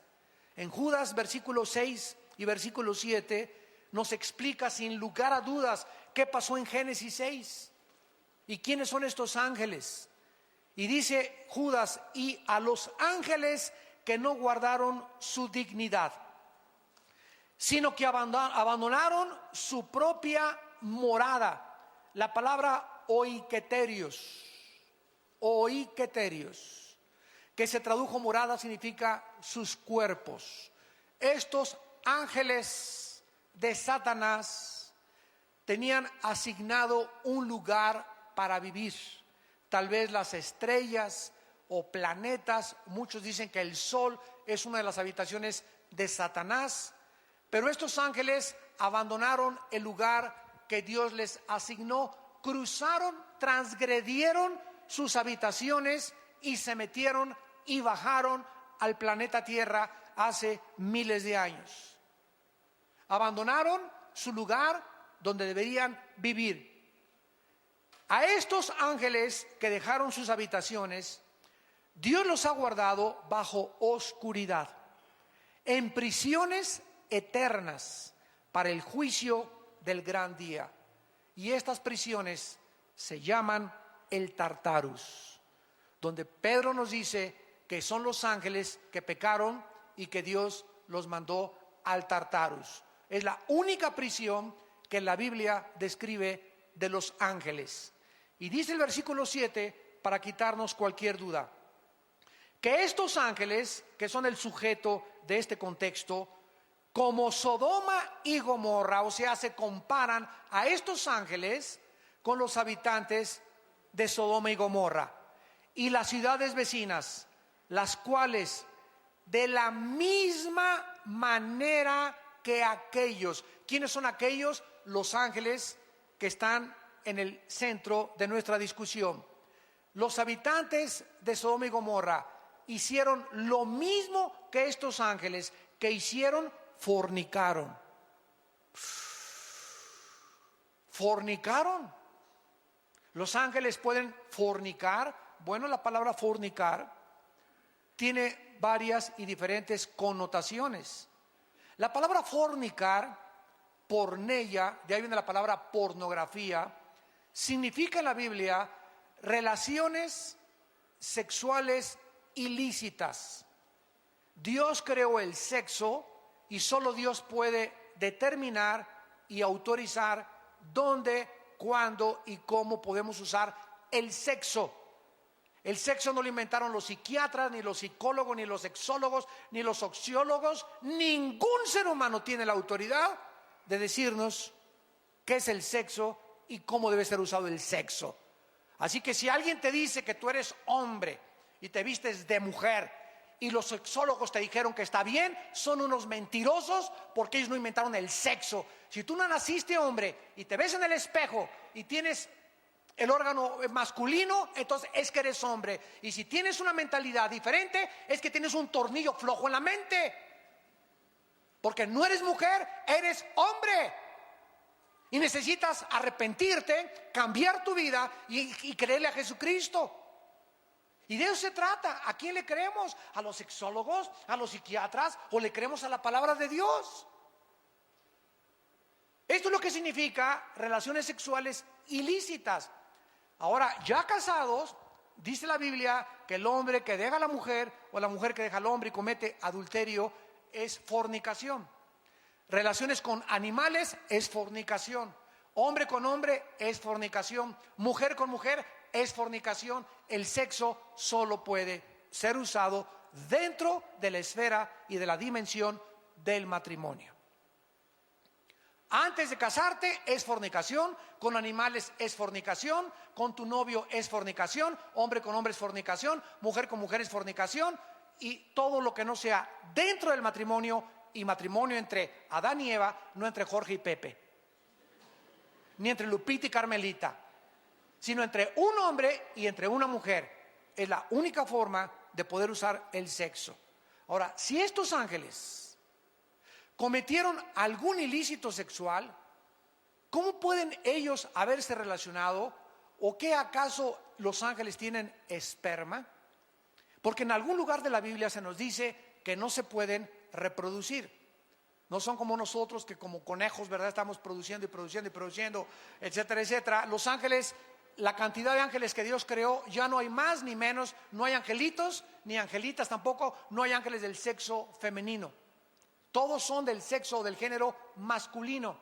En Judas, versículo 6 y versículo 7, nos explica sin lugar a dudas qué pasó en Génesis 6 y quiénes son estos ángeles. Y dice Judas: y a los ángeles que no guardaron su dignidad, sino que abandonaron su propia morada. La palabra oiketerios, que se tradujo morada, significa sus cuerpos. Estos ángeles de Satanás tenían asignado un lugar para vivir. Tal vez las estrellas o planetas. Muchos dicen que el sol es una de las habitaciones de Satanás. Pero estos ángeles abandonaron el lugar que Dios les asignó, cruzaron, transgredieron sus habitaciones y se metieron y bajaron al planeta Tierra hace miles de años. Abandonaron su lugar donde deberían vivir. A estos ángeles que dejaron sus habitaciones, Dios los ha guardado bajo oscuridad, en prisiones eternas para el juicio del gran día. Y estas prisiones se llaman el Tartarus, donde Pedro nos dice que son los ángeles que pecaron y que Dios los mandó al Tartarus. Es la única prisión que la Biblia describe de los ángeles. Y dice el versículo 7, para quitarnos cualquier duda, que estos ángeles, que son el sujeto de este contexto, como Sodoma y Gomorra, o sea, se comparan a estos ángeles con los habitantes de Sodoma y Gomorra y las ciudades vecinas, las cuales de la misma manera que aquellos. ¿Quiénes son aquellos? Los ángeles que están en el centro de nuestra discusión. Los habitantes de Sodoma y Gomorra hicieron lo mismo que estos ángeles, que hicieron: fornicaron. Fornicaron. Los ángeles pueden fornicar. Bueno, la palabra fornicar tiene varias y diferentes connotaciones. La palabra fornicar, porneia, de ahí viene la palabra pornografía, significa en la Biblia relaciones sexuales ilícitas. Dios creó el sexo y solo Dios puede determinar y autorizar dónde, cuándo y cómo podemos usar el sexo. El sexo no lo inventaron los psiquiatras, ni los psicólogos, ni los sexólogos, ni los sociólogos. Ningún ser humano tiene la autoridad de decirnos qué es el sexo y cómo debe ser usado el sexo. Así que si alguien te dice que tú eres hombre y te vistes de mujer y los sexólogos te dijeron que está bien, son unos mentirosos porque ellos no inventaron el sexo. Si tú no naciste hombre y te ves en el espejo y tienes el órgano masculino, entonces es que eres hombre. Y si tienes una mentalidad diferente, es que tienes un tornillo flojo en la mente. Porque no eres mujer, eres hombre. Y necesitas arrepentirte, cambiar tu vida y creerle a Jesucristo. Y de eso se trata. ¿A quién le creemos? ¿A los sexólogos? ¿A los psiquiatras? ¿O le creemos a la palabra de Dios? Esto es lo que significa relaciones sexuales ilícitas. Ahora, ya casados, dice la Biblia que el hombre que deja a la mujer o la mujer que deja al hombre y comete adulterio es fornicación. Relaciones con animales es fornicación. Hombre con hombre es fornicación. Mujer con mujer es fornicación. El sexo solo puede ser usado dentro de la esfera y de la dimensión del matrimonio. Antes de casarte es fornicación, con animales es fornicación, con tu novio es fornicación, hombre con hombre es fornicación, mujer con mujer es fornicación, y todo lo que no sea dentro del matrimonio, y matrimonio entre Adán y Eva, no entre Jorge y Pepe, ni entre Lupita y Carmelita, sino entre un hombre y entre una mujer. Es la única forma de poder usar el sexo. Ahora, si estos ángeles cometieron algún ilícito sexual, ¿cómo pueden ellos haberse relacionado? ¿O qué acaso los ángeles tienen esperma? Porque en algún lugar de la Biblia se nos dice que no se pueden reproducir. No son como nosotros que como conejos, ¿verdad? Estamos produciendo y produciendo y produciendo, etcétera, etcétera. Los ángeles, la cantidad de ángeles que Dios creó, ya no hay más ni menos. No hay angelitos ni angelitas tampoco. No hay ángeles del sexo femenino. Todos son del sexo o del género masculino.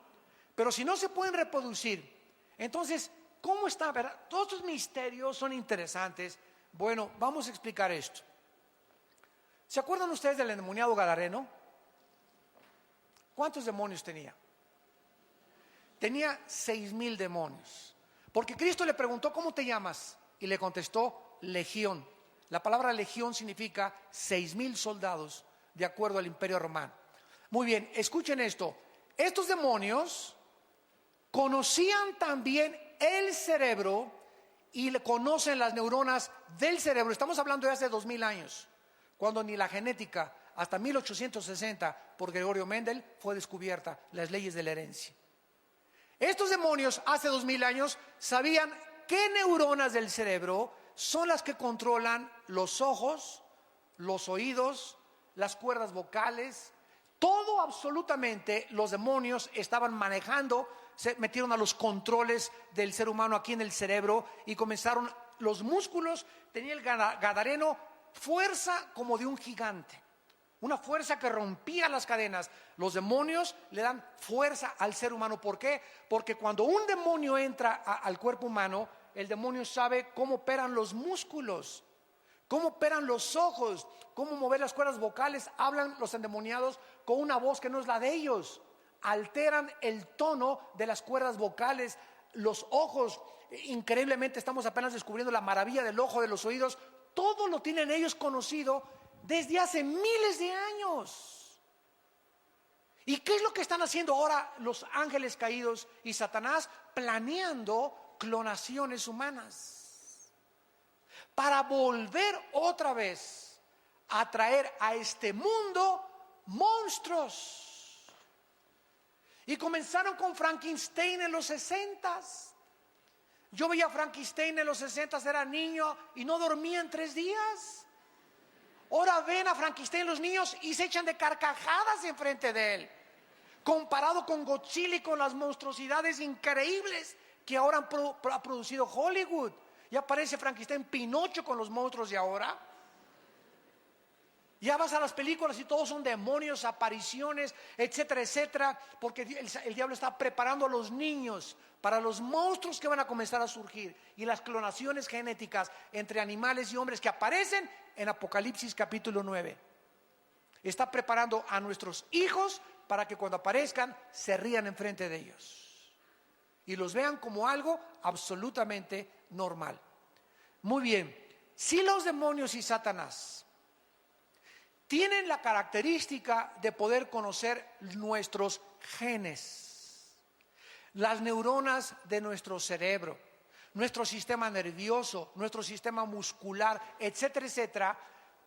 Pero si no se pueden reproducir, entonces, ¿cómo está? ¿Verdad? Todos estos misterios son interesantes. Bueno, vamos a explicar esto. ¿Se acuerdan ustedes del endemoniado gadareno? ¿Cuántos demonios tenía? Tenía 6,000 demonios. Porque Cristo le preguntó, ¿cómo te llamas? Y le contestó, Legión. La palabra legión significa 6,000 soldados, de acuerdo al Imperio Romano. Muy bien, escuchen esto. Estos demonios conocían también el cerebro y le conocen las neuronas del cerebro. Estamos hablando de hace 2,000 años, cuando ni la genética, hasta 1860, por Gregorio Mendel, fue descubierta las leyes de la herencia. Estos demonios hace 2,000 años sabían qué neuronas del cerebro son las que controlan los ojos, los oídos, las cuerdas vocales. Todo absolutamente los demonios estaban manejando, se metieron a los controles del ser humano aquí en el cerebro y comenzaron los músculos. Tenía el gadareno fuerza como de un gigante, una fuerza que rompía las cadenas. Los demonios le dan fuerza al ser humano. ¿Por qué? Porque cuando un demonio entra al cuerpo humano, el demonio sabe cómo operan los músculos, cómo operan los ojos, cómo mover las cuerdas vocales. Hablan los endemoniados con una voz que no es la de ellos. Alteran el tono de las cuerdas vocales, los ojos. Increíblemente estamos apenas descubriendo la maravilla del ojo, de los oídos. Todo lo tienen ellos conocido desde hace miles de años. ¿Y qué es lo que están haciendo ahora los ángeles caídos y Satanás? Planeando clonaciones humanas para volver otra vez a traer a este mundo monstruos. Y comenzaron con Frankenstein en los 60s. Yo veía a Frankenstein en los 60s, era niño y no dormía en 3 días. Ahora ven a Frankenstein los niños y se echan de carcajadas enfrente de él, comparado con Godzilla y con las monstruosidades increíbles que ahora ha producido Hollywood. Ya aparece Frankenstein, Pinocho con los monstruos de ahora. Ya vas a las películas y todos son demonios, apariciones, etcétera, etcétera, porque el diablo está preparando a los niños para los monstruos que van a comenzar a surgir y las clonaciones genéticas entre animales y hombres que aparecen en Apocalipsis capítulo 9. Está preparando a nuestros hijos para que cuando aparezcan se rían enfrente de ellos y los vean como algo absolutamente normal. Muy bien, si los demonios y Satanás tienen la característica de poder conocer nuestros genes, las neuronas de nuestro cerebro, nuestro sistema nervioso, nuestro sistema muscular, etcétera, etcétera.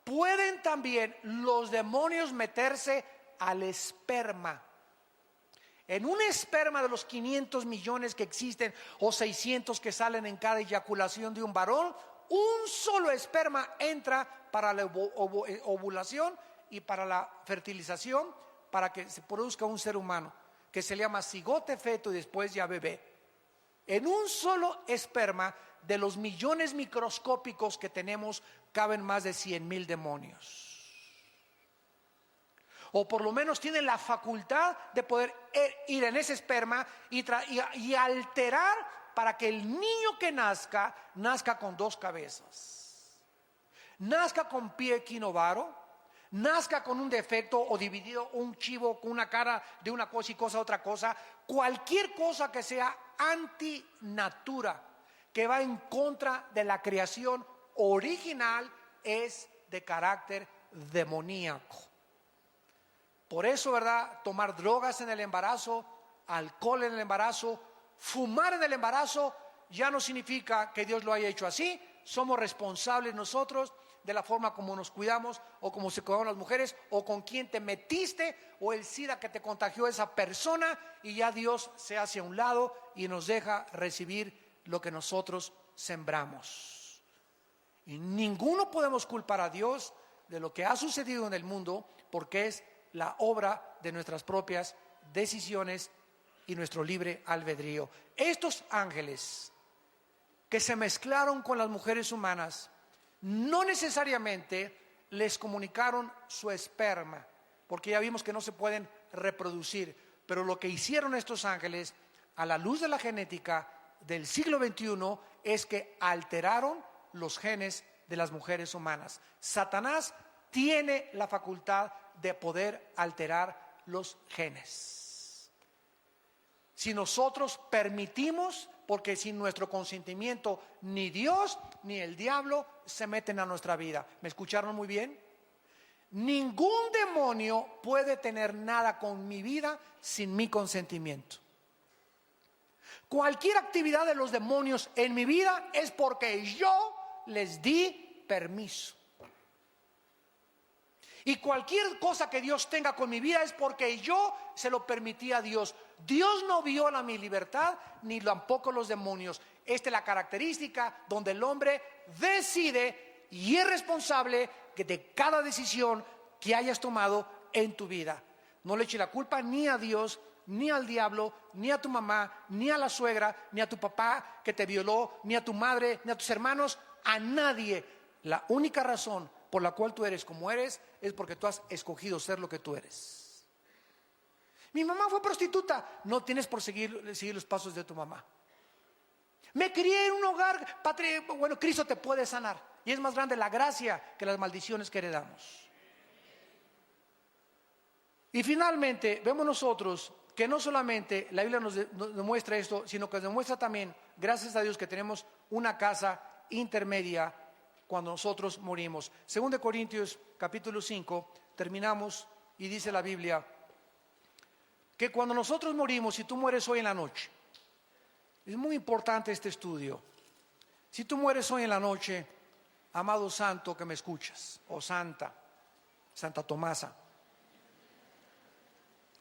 Pueden también los demonios meterse al esperma. En un esperma de los 500 millones que existen o 600 que salen en cada eyaculación de un varón, un solo esperma entra para la ovulación y para la fertilización, para que se produzca un ser humano, que se llama cigote, feto y después ya bebé. En un solo esperma de los millones microscópicos que tenemos caben más de 100,000 demonios. O por lo menos tienen la facultad de poder ir en ese esperma y alterar para que el niño que nazca con 2 cabezas, nazca con pie equinovaro, nazca con un defecto o dividido, un chivo con una cara de una cosa y cosa otra cosa, cualquier cosa que sea antinatura, que va en contra de la creación original, es de carácter demoníaco. Por eso, ¿verdad? Tomar drogas en el embarazo, alcohol en el embarazo, fumar en el embarazo, ya no significa que Dios lo haya hecho así. Somos responsables nosotros de la forma como nos cuidamos, o como se cuidaron las mujeres, o con quién te metiste, o el SIDA que te contagió esa persona, y ya Dios se hace a un lado y nos deja recibir lo que nosotros sembramos. Y ninguno podemos culpar a Dios de lo que ha sucedido en el mundo, porque es la obra de nuestras propias decisiones y nuestro libre albedrío. Estos ángeles que se mezclaron con las mujeres humanas no necesariamente les comunicaron su esperma, porque ya vimos que no se pueden reproducir, pero lo que hicieron estos ángeles a la luz de la genética del siglo XXI es que alteraron los genes de las mujeres humanas. Satanás tiene la facultad de poder alterar los genes. Si nosotros permitimos, porque sin nuestro consentimiento ni Dios ni el diablo se meten a nuestra vida. ¿Me escucharon muy bien? Ningún demonio puede tener nada con mi vida sin mi consentimiento. Cualquier actividad de los demonios en mi vida es porque yo les di permiso. Y cualquier cosa que Dios tenga con mi vida es porque yo se lo permití a Dios. Dios no viola mi libertad, ni tampoco los demonios. Esta es la característica donde el hombre decide y es responsable de cada decisión que hayas tomado en tu vida. No le eches la culpa ni a Dios, ni al diablo, ni a tu mamá, ni a la suegra, ni a tu papá que te violó, ni a tu madre, ni a tus hermanos, a nadie. La única razón por la cual tú eres como eres es porque tú has escogido ser lo que tú eres. Mi mamá fue prostituta. No tienes por seguir los pasos de tu mamá. Me crié en un hogar, bueno, Cristo te puede sanar. Y es más grande la gracia que las maldiciones que heredamos. Y finalmente vemos nosotros que no solamente la Biblia nos demuestra esto, sino que nos demuestra también, gracias a Dios, que tenemos una casa intermedia cuando nosotros morimos. 2 Corintios capítulo 5, terminamos y dice la Biblia que cuando nosotros morimos, si tú mueres hoy en la noche, es muy importante este estudio. Si tú mueres hoy en la noche, amado santo que me escuchas, o santa, Santa Tomasa,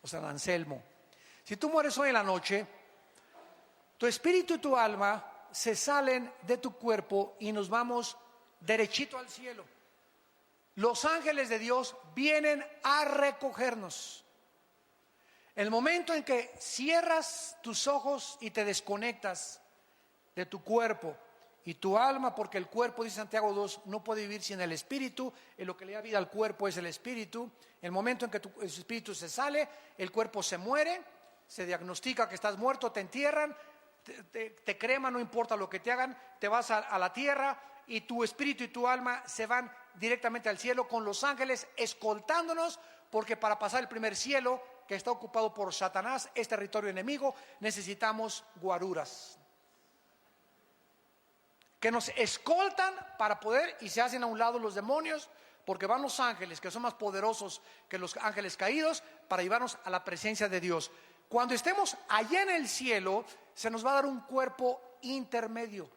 o San Anselmo, si tú mueres hoy en la noche, tu espíritu y tu alma se salen de tu cuerpo y nos vamos derechito al cielo. Los ángeles de Dios vienen a recogernos. El momento en que cierras tus ojos y te desconectas de tu cuerpo y tu alma, porque el cuerpo, dice Santiago 2, no puede vivir sin el espíritu. En lo que le da vida al cuerpo es el espíritu. El momento en que el espíritu se sale, el cuerpo se muere, se diagnostica que estás muerto, te entierran, te creman, no importa lo que te hagan, te vas a la tierra y tu espíritu y tu alma se van directamente al cielo con los ángeles escoltándonos, porque para pasar el primer cielo, que está ocupado por Satanás, es territorio enemigo, necesitamos guaruras que nos escoltan para poder, y se hacen a un lado los demonios porque van los ángeles, que son más poderosos que los ángeles caídos, para llevarnos a la presencia de Dios. Cuando estemos allá en el cielo, se nos va a dar un cuerpo intermedio.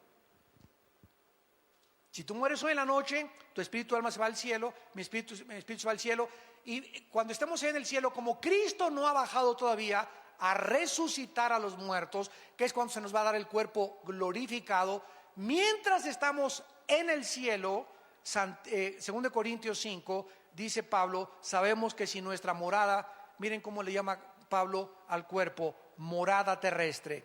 Si tú mueres hoy en la noche, tu espíritu y alma se va al cielo, mi espíritu se va al cielo, y cuando estemos en el cielo, como Cristo no ha bajado todavía a resucitar a los muertos, que es cuando se nos va a dar el cuerpo glorificado, mientras estamos en el cielo, 2 Corintios 5, dice Pablo, sabemos que si nuestra morada, miren cómo le llama Pablo al cuerpo, morada terrestre.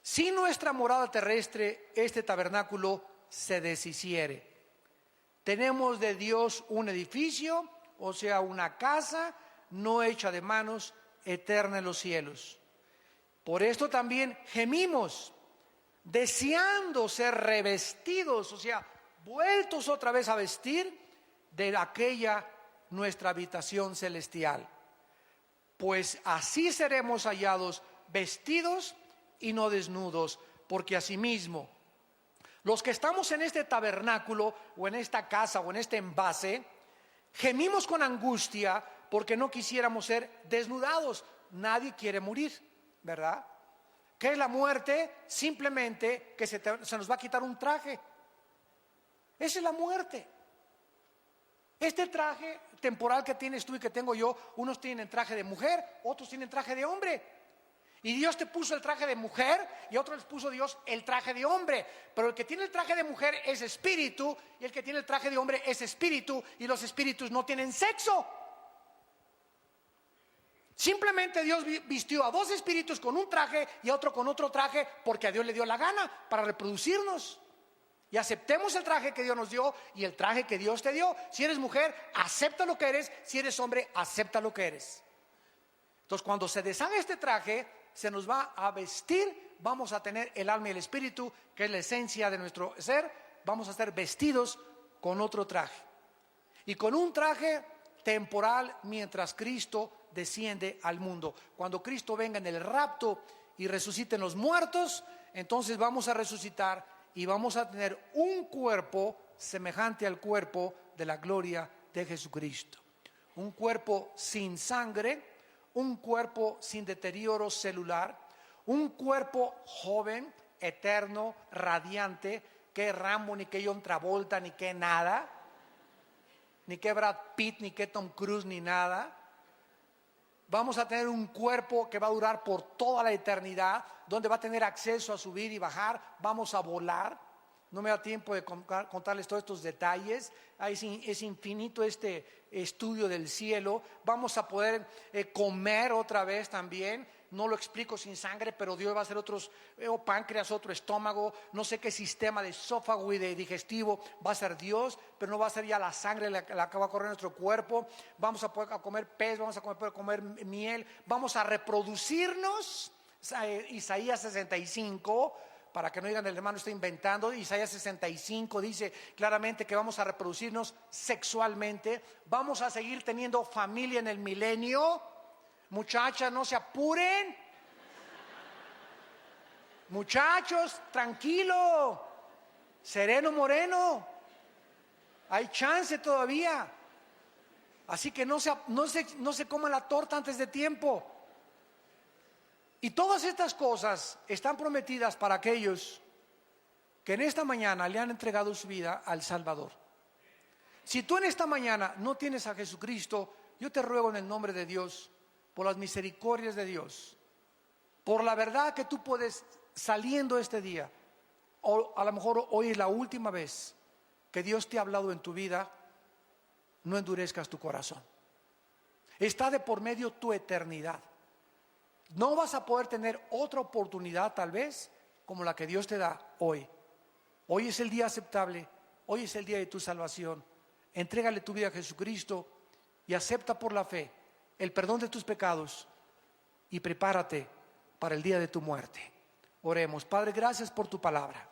Si nuestra morada terrestre, este tabernáculo, se deshiciere, tenemos de Dios un edificio, o sea, una casa no hecha de manos, eterna en los cielos. Por esto también gemimos, deseando ser revestidos, o sea, vueltos otra vez a vestir de aquella nuestra habitación celestial. Pues así seremos hallados vestidos y no desnudos, porque asimismo los que estamos en este tabernáculo o en esta casa o en este envase, gemimos con angustia porque no quisiéramos ser desnudados. Nadie quiere morir, ¿verdad? ¿Qué es la muerte? Simplemente que se nos va a quitar un traje. Esa es la muerte. Este traje temporal que tienes tú y que tengo yo, unos tienen traje de mujer, otros tienen traje de hombre. Y Dios te puso el traje de mujer y a otros les puso Dios el traje de hombre. Pero el que tiene el traje de mujer es espíritu y el que tiene el traje de hombre es espíritu, y los espíritus no tienen sexo. Simplemente Dios vistió a dos espíritus con un traje y a otro con otro traje porque a Dios le dio la gana para reproducirnos. Y aceptemos el traje que Dios nos dio y el traje que Dios te dio. Si eres mujer, acepta lo que eres. Si eres hombre, acepta lo que eres. Entonces, cuando se deshaga este traje, se nos va a vestir, vamos a tener el alma y el espíritu, que es la esencia de nuestro ser, vamos a ser vestidos con otro traje. Y con un traje temporal mientras Cristo desciende al mundo. Cuando Cristo venga en el rapto y resuciten los muertos, entonces vamos a resucitar y vamos a tener un cuerpo semejante al cuerpo de la gloria de Jesucristo. Un cuerpo sin sangre, un cuerpo sin deterioro celular, un cuerpo joven, eterno, radiante, que Rambo, ni que John Travolta, ni que nada, ni que Brad Pitt, ni que Tom Cruise, ni nada. Vamos a tener un cuerpo que va a durar por toda la eternidad, donde va a tener acceso a subir y bajar, vamos a volar. No me da tiempo de contarles todos estos detalles. Es infinito este estudio del cielo. Vamos a poder comer otra vez también. No lo explico sin sangre, pero Dios va a hacer otros páncreas, otro estómago. No sé qué sistema de esófago y de digestivo va a ser Dios, pero no va a ser ya la sangre la que va a correr en nuestro cuerpo. Vamos a poder comer pez, vamos a poder comer miel. Vamos a reproducirnos. Isaías 65. Para que no digan el hermano está inventando, Isaías 65 dice claramente que vamos a reproducirnos sexualmente, vamos a seguir teniendo familia en el milenio. Muchachas, no se apuren. Muchachos, tranquilo, sereno moreno, hay chance todavía. Así que no se coma la torta antes de tiempo. Y todas estas cosas están prometidas para aquellos que en esta mañana le han entregado su vida al Salvador. Si tú en esta mañana no tienes a Jesucristo, yo te ruego en el nombre de Dios, por las misericordias de Dios, por la verdad que tú puedes saliendo este día, o a lo mejor hoy es la última vez que Dios te ha hablado en tu vida, no endurezcas tu corazón. Está de por medio tu eternidad. No vas a poder tener otra oportunidad tal vez como la que Dios te da hoy. Hoy es el día aceptable, hoy es el día de tu salvación. Entrégale tu vida a Jesucristo y acepta por la fe el perdón de tus pecados y prepárate para el día de tu muerte. Oremos. Padre, gracias por tu palabra.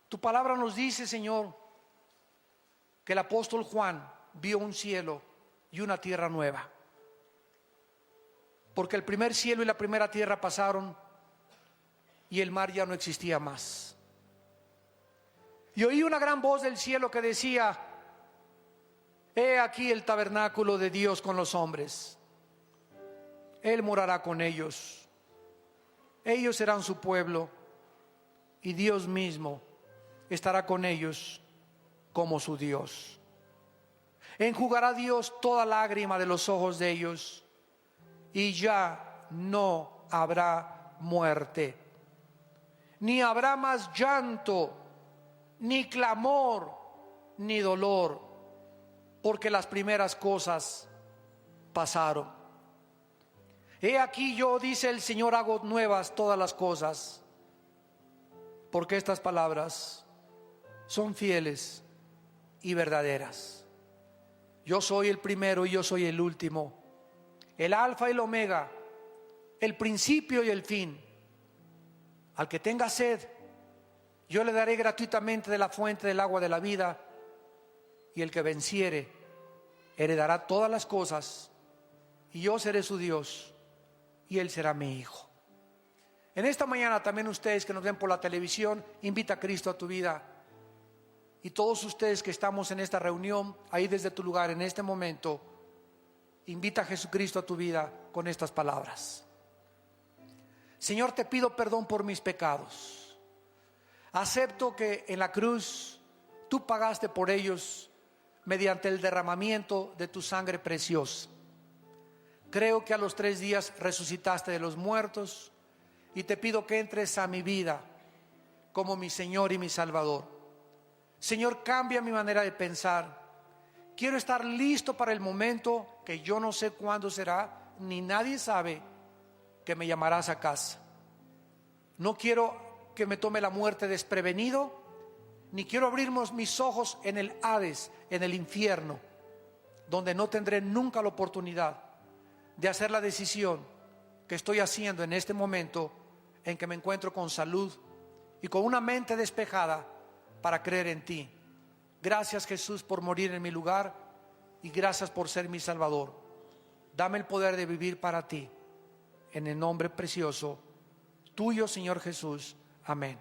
Tu palabra nos dice, Señor, que el apóstol Juan vio un cielo y una tierra nueva. Porque el primer cielo y la primera tierra pasaron y el mar ya no existía más. Y oí una gran voz del cielo que decía: He aquí el tabernáculo de Dios con los hombres. Él morará con ellos. Ellos serán su pueblo y Dios mismo estará con ellos como su Dios. Enjugará Dios toda lágrima de los ojos de ellos y ya no habrá muerte, ni habrá más llanto, ni clamor, ni dolor, porque las primeras cosas pasaron. He aquí yo, dice el Señor, hago nuevas todas las cosas, porque estas palabras son fieles y verdaderas. Yo soy el primero y yo soy el último, el alfa y el omega, el principio y el fin. Al que tenga sed, yo le daré gratuitamente de la fuente del agua de la vida, y el que venciere heredará todas las cosas, y yo seré su Dios y él será mi hijo. En esta mañana también ustedes que nos ven por la televisión, invita a Cristo a tu vida. Y todos ustedes que estamos en esta reunión, ahí desde tu lugar en este momento, invita a Jesucristo a tu vida con estas palabras. Señor, te pido perdón por mis pecados. Acepto que en la cruz tú pagaste por ellos mediante el derramamiento de tu sangre preciosa. Creo que a los 3 días resucitaste de los muertos y te pido que entres a mi vida como mi Señor y mi Salvador. Señor, cambia mi manera de pensar. Quiero estar listo para el momento que yo no sé cuándo será, ni nadie sabe, que me llamarás a casa. No quiero que me tome la muerte desprevenido, ni quiero abrir mis ojos en el Hades, en el infierno, donde no tendré nunca la oportunidad de hacer la decisión que estoy haciendo en este momento, en que me encuentro con salud y con una mente despejada para creer en ti. Gracias, Jesús, por morir en mi lugar, y gracias por ser mi Salvador. Dame el poder de vivir para ti, en el nombre precioso tuyo, Señor Jesús. Amén.